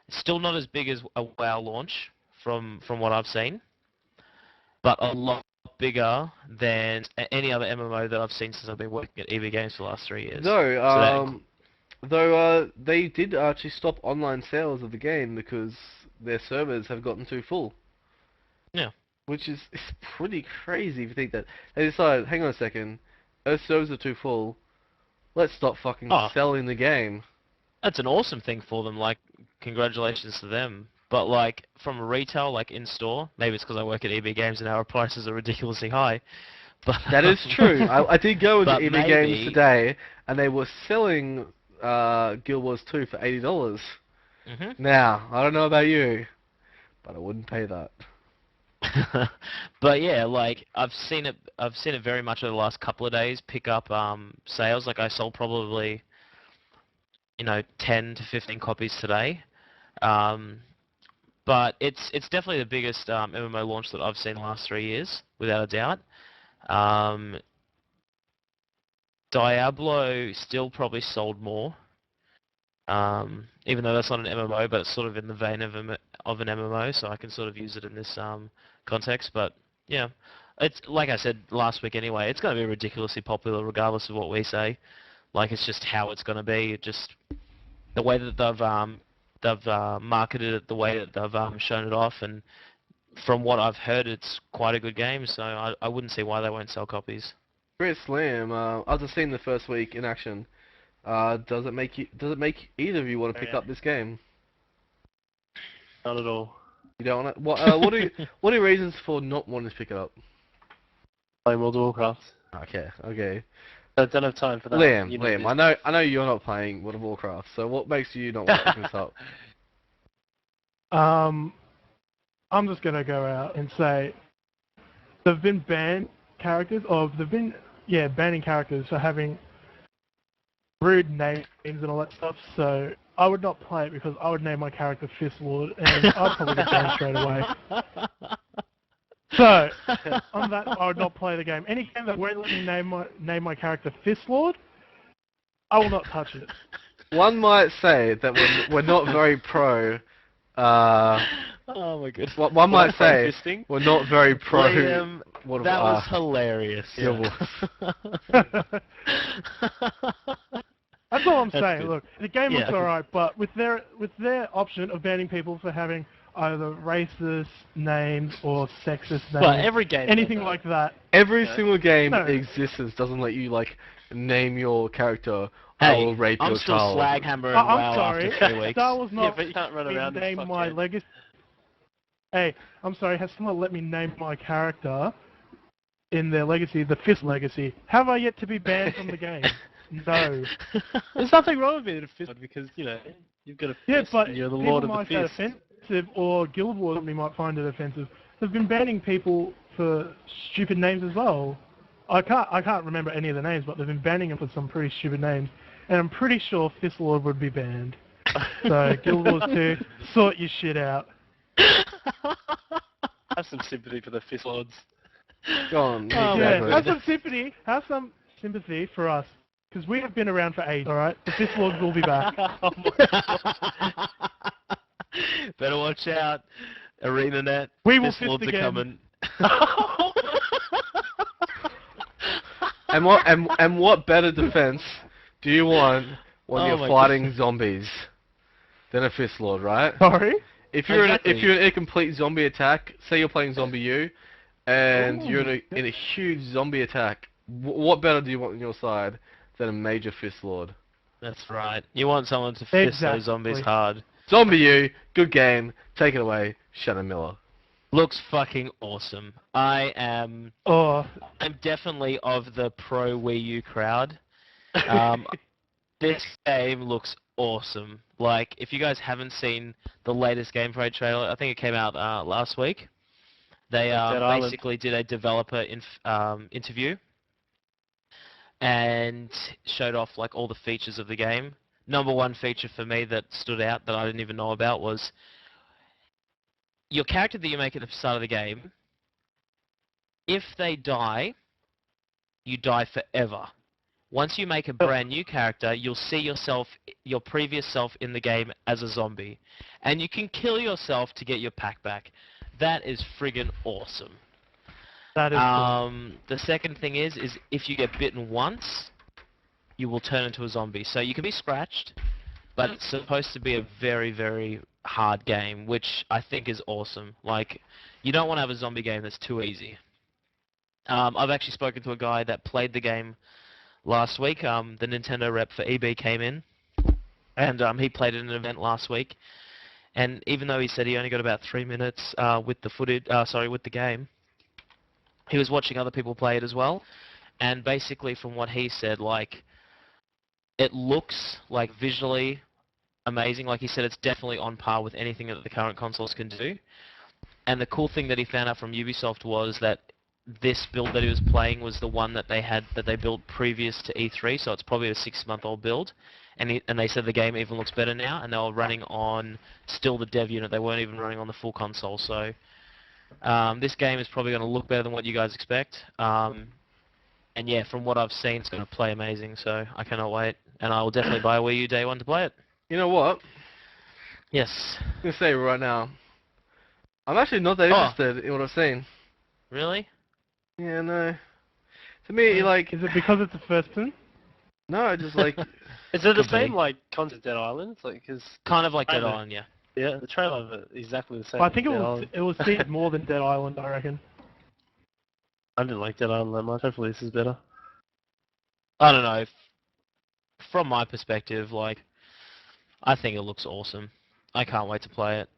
It's still not as big as a WoW launch from what I've seen, but a lot bigger than any other MMO that I've seen since I've been working at EB Games for the last 3 years. No, though they did actually stop online sales of the game because their servers have gotten too full. Yeah. Which is pretty crazy if you think that. They decided, hang on a second, those servers are too full, let's stop fucking selling the game. That's an awesome thing for them, like, congratulations to them. But, like, from retail, like, in-store, maybe it's because I work at EB Games and our prices are ridiculously high. But that is true. I did go into EB Games today, and they were selling Guild Wars 2 for $80. Mm-hmm. Now, I don't know about you, but I wouldn't pay that. But yeah, like I've seen it very much over the last couple of days pick up sales. Like I sold probably 10 to 15 copies today. Um, but it's definitely the biggest MMO launch that I've seen in the last 3 years, without a doubt. Diablo still probably sold more, even though that's not an MMO, but it's sort of in the vein of an MMO, so I can sort of use it in this context. But yeah, it's like I said last week anyway. It's going to be ridiculously popular, regardless of what we say. Like it's just how it's going to be. Just the way that they've marketed it, the way that they've shown it off, and from what I've heard, it's quite a good game. So I wouldn't see why they won't sell copies. Great Slam. After seeing the first week in action, does it make either of you want to pick up this game? Not at all. You don't want to? What are your reasons for not wanting to pick it up? Playing World of Warcraft. Okay. I don't have time for that. Liam, I know you're not playing World of Warcraft, so what makes you not want to pick this up? I'm just gonna go out and say they've been banned characters, or they've been banning characters for having rude names and all that stuff. So I would not play it because I would name my character Fist Lord, and I'd probably get banned straight away. So on that, I would not play the game. Any game that won't let me name my character Fist Lord, I will not touch it. One might say that we're not very pro. Oh my goodness. One might say we're not very pro. Liam, that was hilarious. Yeah. That's all I'm saying. Good. Look, the game looks alright, but with their option of banning people for having either racist names or sexist names, but every game, anything like that. Every single game that exists doesn't let you name your character. I will rape your child. I'm still slaghammering I'm sorry. after 3 weeks. Star Wars not but you can't run around and name my legacy. Hey, I'm sorry. Has someone let me name my character in their legacy, the Fist legacy? Have I yet to be banned from the game? No. There's nothing wrong with being a Fist because you've got a Fist. But and you're the Lord of the Fist. People might find it offensive, or Guild Wars company might find it offensive. They've been banning people for stupid names as well. I can't remember any of the names, but they've been banning them for some pretty stupid names. And I'm pretty sure Fist Lord would be banned. So, Guild Wars 2, sort your shit out. Have some sympathy for the Fist Lords. Go on. Have some sympathy for us. Because we have been around for ages, alright? The Fist Lords will be back. Better watch out. ArenaNet. We will Fist Lords again. are coming. And what better defense do you want when you're fighting zombies than a Fist Lord, right? Sorry? If you're in a complete zombie attack, say you're playing Zombie U, and you're in a huge zombie attack, what better do you want on your side than a major Fist Lord? That's right. You want someone to fist those zombies hard. Zombie U, good game. Take it away, Shannon Miller. Looks fucking awesome. I'm definitely of the pro Wii U crowd. This game looks awesome. Like, if you guys haven't seen the latest gameplay trailer, I think it came out last week. They basically did a developer interview and showed off like all the features of the game. Number one feature for me that stood out that I didn't even know about was your character that you make at the start of the game. If they die, you die forever. Once you make a brand new character, you'll see your previous self in the game as a zombie. And you can kill yourself to get your pack back. That is friggin' awesome. That is cool. The second thing is if you get bitten once, you will turn into a zombie. So you can be scratched, but it's supposed to be a very, very hard game, which I think is awesome. Like, you don't want to have a zombie game that's too easy. I've actually spoken to a guy that played the game last week. The Nintendo rep for EB came in, and he played at an event last week. And even though he said he only got about 3 minutes with the game, he was watching other people play it as well. And basically, from what he said, like, it looks like visually amazing. Like he said, it's definitely on par with anything that the current consoles can do. And the cool thing that he found out from Ubisoft was that this build that he was playing was the one that they built previous to E3, so it's probably a 6-month-old build. And they said the game even looks better now, and they were running on still the dev unit. They weren't even running on the full console. So this game is probably going to look better than what you guys expect. And yeah, from what I've seen, it's going to play amazing. So I cannot wait, and I will definitely buy a Wii U day one to play it. You know what? Yes. I'm going to say right now, I'm actually not that interested in what I've seen. Really? Yeah, no. To me, like... Is it because it's a first person? No, I just like... Is it the Could same be. like concept Dead Island? Like, cause Kind of like Dead trailer- Island, yeah. Yeah, the trailer of it exactly the same. I think as it Dead was Island. it was seen more than Dead Island, I reckon. I didn't like Dead Island that much. Hopefully this is better. I don't know. From my perspective, like, I think it looks awesome. I can't wait to play it.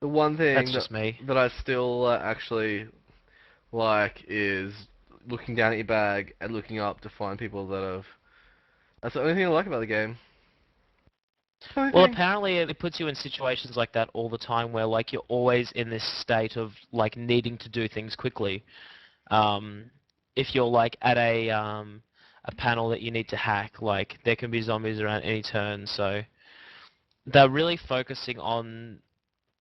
The one thing That's just me. that I still actually like is looking down at your bag and looking up to find people that have... That's the only thing I like about the game. Well, apparently it puts you in situations like that all the time where, like, you're always in this state of, like, needing to do things quickly. If you're, like, at a panel that you need to hack, like, there can be zombies around any turn, so they're really focusing on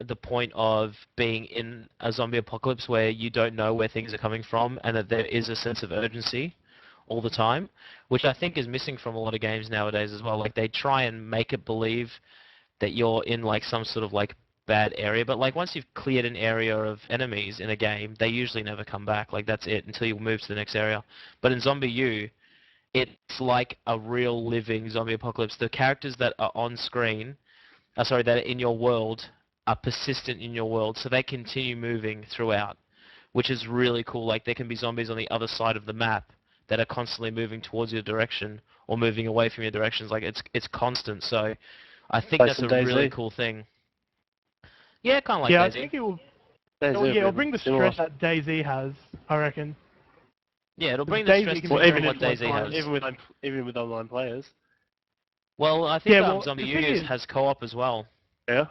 the point of being in a zombie apocalypse where you don't know where things are coming from and that there is a sense of urgency all the time, which I think is missing from a lot of games nowadays as well. Like, they try and make it believe that you're in, like, some sort of, like, bad area, but, like, once you've cleared an area of enemies in a game, they usually never come back. Like, that's it until you move to the next area. But in Zombie U, it's like a real living zombie apocalypse. The characters that are on screen, that are in your world, are persistent in your world, so they continue moving throughout, which is really cool. Like, there can be zombies on the other side of the map that are constantly moving towards your direction or moving away from your directions. Like, it's constant, so I think Like that's a some DayZ. really cool thing. Yeah, kind of like yeah, I DayZ. think it will. DayZ It'll will bring the similar. stress that DayZ has, I reckon. Yeah, it'll bring the DayZ stress can to be Well, very what different DayZ has. even with online players. Well, I think Yeah, well, Zombie the U thing is- has co-op as well. Yeah.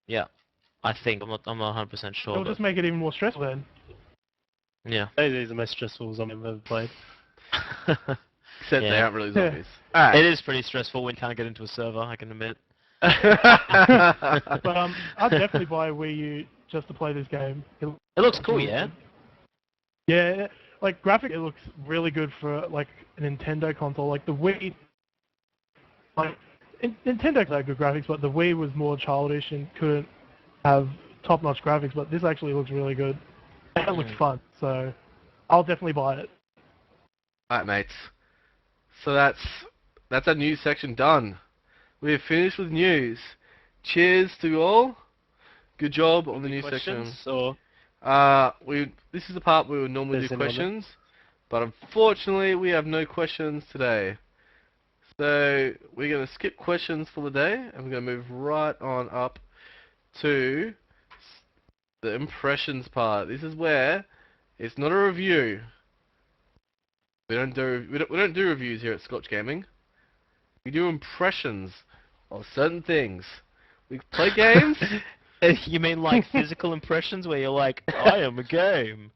Yeah, I think. I'm not 100% sure. It'll But just make it even more stressful then. yeah. DayZ is the most stressful zombie I've ever played. Except they Yeah. aren't really zombies. It is pretty stressful when you can't get into a server, I can admit. But I'd definitely buy a Wii U just to play this game. It looks cool, yeah? Yeah, like graphic, it looks really good for like a Nintendo console. Like the Wii, like Nintendo had good graphics, but the Wii was more childish and couldn't have top-notch graphics. But this actually looks really good. And it looks fun, so I'll definitely buy it. Alright, mates. So that's our news section done. We have finished with news. Cheers to you all. Good job on the news section. Or This is the part where we would normally There's do another. questions, but unfortunately we have no questions today. So we're going to skip questions for the day, and we're going to move right on up to the impressions part. This is where it's not a review. We don't do reviews here at Scotch Gaming. We do impressions of certain things. We play games. You mean like physical impressions where you're like, I am a game?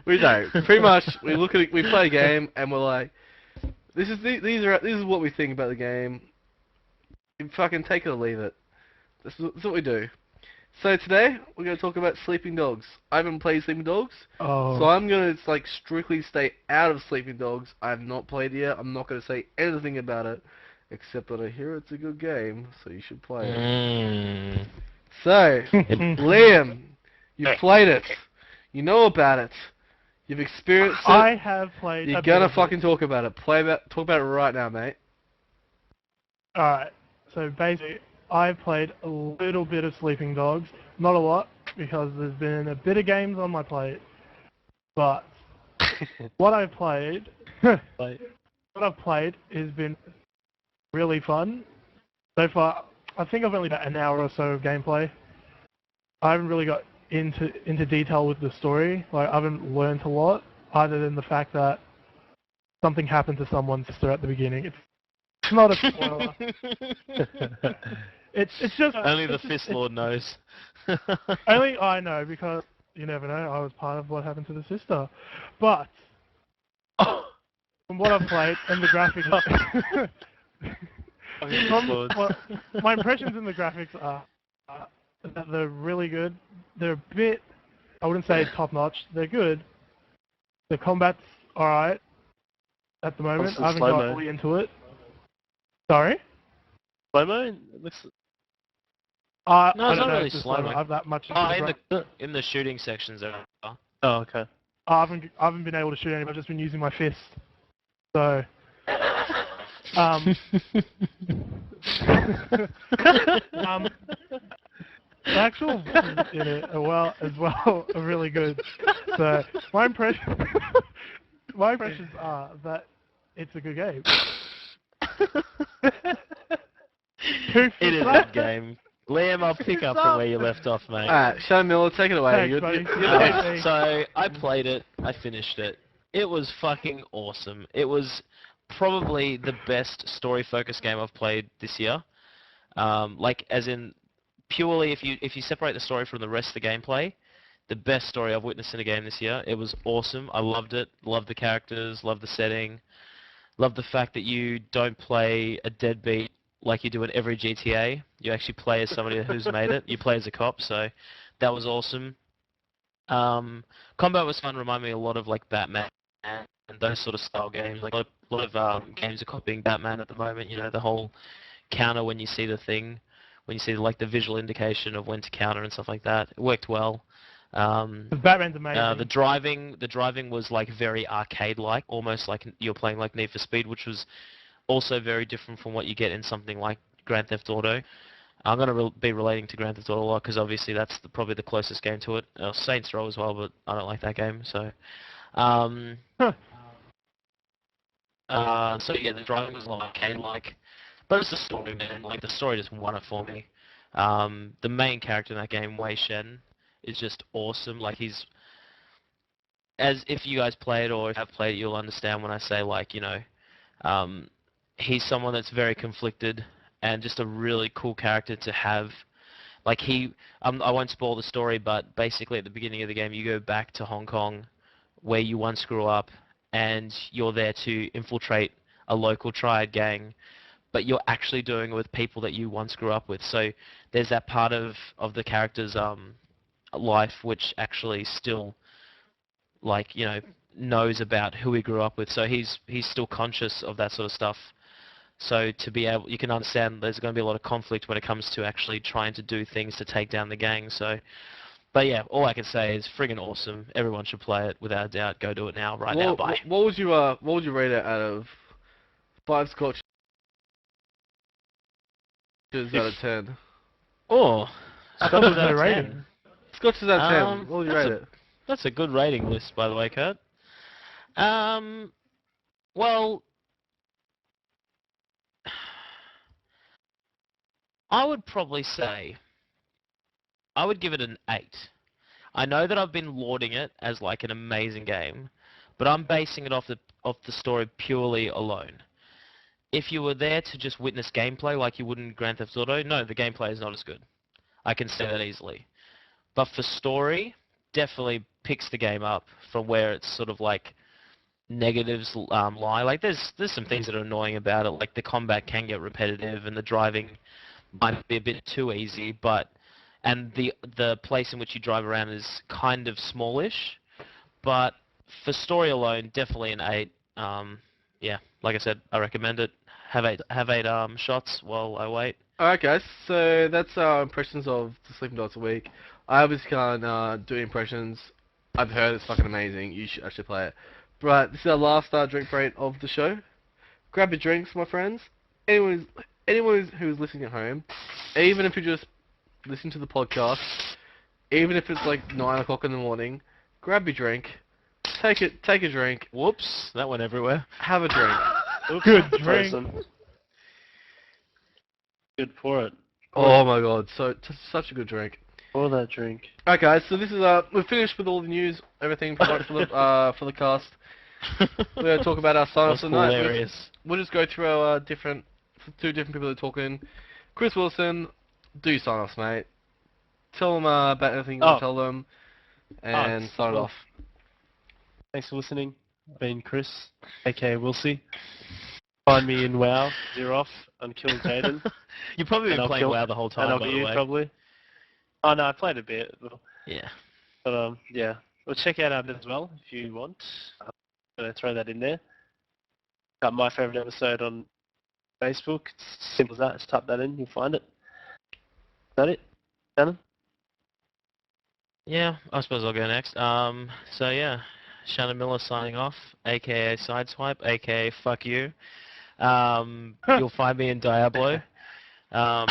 We don't. Pretty much, we play a game and we're like, this is what we think about the game. You fucking take it or leave it. That's what we do. So today we're going to talk about Sleeping Dogs. I haven't played Sleeping Dogs, Oh, so I'm going to like strictly stay out of Sleeping Dogs. I have not played it yet. I'm not going to say anything about it, except that I hear it's a good game, so you should play it. Mm. So, Liam, you've played it. You know about it. You've experienced it. I have played. You're a bit gonna of it. fucking talk about it. Talk about it right now, mate. Alright, so basically, I've played a little bit of Sleeping Dogs. Not a lot, because there's been a bit of games on my plate. But what I've played, has been really fun. So far, I think I've only got an hour or so of gameplay. I haven't really got into detail with the story. Like, I haven't learned a lot, other than the fact that something happened to someone's sister at the beginning. It's not a spoiler. It's just Only the it's just- Fist Lord knows. Only I know, because you never know. I was part of what happened to the sister, but from what I've played and the graphics, my impressions in the graphics are that they're really good. They're a bit, I wouldn't say top notch. They're good. The combat's alright at the moment. I haven't got fully into it. Sorry? Slow-mo? It looks... No, it's I don't not know really if the slow-mo. I've that much. In the shooting sections there are. Oh, okay. I haven't been able to shoot anyone. I've just been using my fist. So, the actual voices in it are really good. So my impressions are that it's a good game. It is a good game. Liam, I'll pick up from where you left off, mate. Alright, Sean Miller, take it away. Thanks, buddy. So, I played it, I finished it. It was fucking awesome. It was probably the best story-focused game I've played this year. Like, as in, purely if you separate the story from the rest of the gameplay, the best story I've witnessed in a game this year. It was awesome. I loved it. Loved the characters, loved the setting, loved the fact that you don't play a deadbeat like you do in every GTA. You actually play as somebody who's made it. You play as a cop, so that was awesome. Combat was fun. Reminded me a lot of like Batman and those sort of style games. Like a lot of games are copying Batman at the moment. You know, the whole counter when you see the thing, when you see like the visual indication of when to counter and stuff like that. It worked well. Batman's amazing. The driving was like very arcade-like, almost like you're playing like Need for Speed, which was also very different from what you get in something like Grand Theft Auto. I'm going to be relating to Grand Theft Auto a lot because obviously that's probably the closest game to it. Saints Row as well, but I don't like that game. So, so yeah, the driving was arcade-like, but it's the story, man. Like the story just won it for me. The main character in that game, Wei Shen, is just awesome. Like he's, as if you guys play it or have played it, you'll understand when I say like, you know, he's someone that's very conflicted and just a really cool character to have. Like I won't spoil the story, but basically at the beginning of the game you go back to Hong Kong where you once grew up and you're there to infiltrate a local triad gang, but you're actually doing it with people that you once grew up with. So there's that part of the character's life which actually still, like, you know, knows about who he grew up with. So he's still conscious of that sort of stuff. So to be able, you can understand there's going to be a lot of conflict when it comes to actually trying to do things to take down the gang. So, but yeah, all I can say is friggin' awesome. Everyone should play it without a doubt. Go do it now, right now. Bye. What would you rate it out of 5 Scotch out of 10? Oh, Scotch is out of rating. 10. Scotch is out of 10. What would you rate it? That's a good rating list, by the way, Kurt. Well, I would probably say I would give it an 8. I know that I've been lauding it as like an amazing game, but I'm basing it off the story purely alone. If you were there to just witness gameplay like you would in Grand Theft Auto, no, the gameplay is not as good. I can say that easily. But for story, definitely picks the game up from where it's sort of like negatives lie. Like there's some things that are annoying about it, like the combat can get repetitive and the driving might be a bit too easy, but and the place in which you drive around is kind of smallish, but for story alone, definitely an 8. Yeah, like I said, I recommend it. Have eight shots while I wait. Alright guys, so that's our impressions of The Sleeping Dogs a week. I obviously can't do impressions. I've heard it's fucking amazing. You should actually play it. But this is our last drink break of the show. Grab your drinks, my friends. Anyone who's listening at home, even if you just listen to the podcast, even if it's like 9 o'clock in the morning, grab your drink, take a drink. Whoops, that went everywhere. Have a drink. Oops, Good drink. Good for it. Oh my god, such a good drink. Pour that drink. Alright guys, so this is we're finished with all the news, everything pretty much for the cast. We're gonna talk about our sign-offs tonight. Hilarious. We'll just go through our two different people that are talking. Chris Wilson, do sign off, mate. Tell them about anything you want to tell them, and sign it off. Thanks for listening. I've been Chris, aka Wilsey. Find me in WoW, Zero Off, on Killing Jaden. You've probably been playing WoW the whole time, by the way. Probably. Oh no, I played a bit. Yeah. But yeah. Well, check out our bit as well if you want. I'm gonna throw that in there. Got my favorite episode on Facebook. It's simple as that. Just type that in, you'll find it. Is that it, Shannon? Yeah, I suppose I'll go next. So yeah, Shannon Miller signing off, aka Sideswipe, aka Fuck You. You'll find me in Diablo. Battle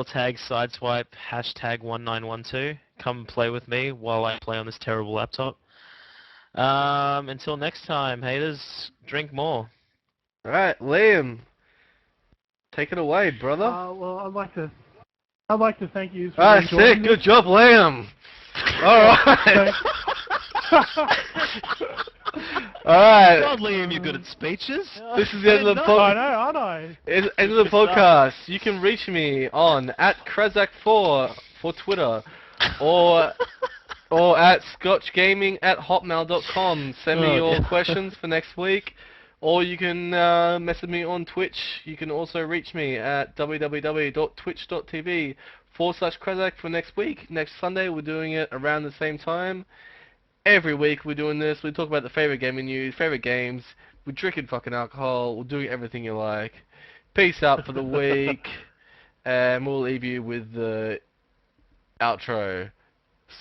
tag Sideswipe #1912. Come play with me while I play on this terrible laptop. Until next time, haters, drink more. Alright, Liam. Take it away, brother. Well, I'd like to thank you for Alright, sick. Good job, Liam. Alright. Alright. God, Liam, you're good at speeches. This is the end of the podcast. I know. End of the podcast. You can reach me on @Krazak4 for Twitter, or at scotchgaming@hotmail.com. Send me your questions for next week, or you can message me on Twitch. You can also reach me at www.twitch.tv/Krazak for next week. Next Sunday, we're doing it around the same time. Every week we're doing this. We talk about the favorite gaming news, favorite games. We're drinking fucking alcohol. We're doing everything you like. Peace out for the week, and we'll leave you with the outro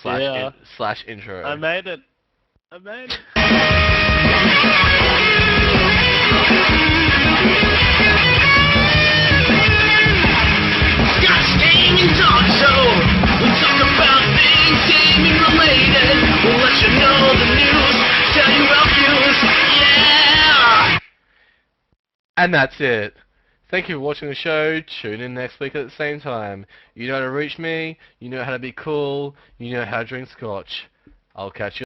slash intro. I made it. Scotch Gaming Talk Show. We talk about things gaming related. We'll let you know the news, tell you our views, yeah! And that's it. Thank you for watching the show. Tune in next week at the same time. You know how to reach me, you know how to be cool, you know how to drink scotch. I'll catch you.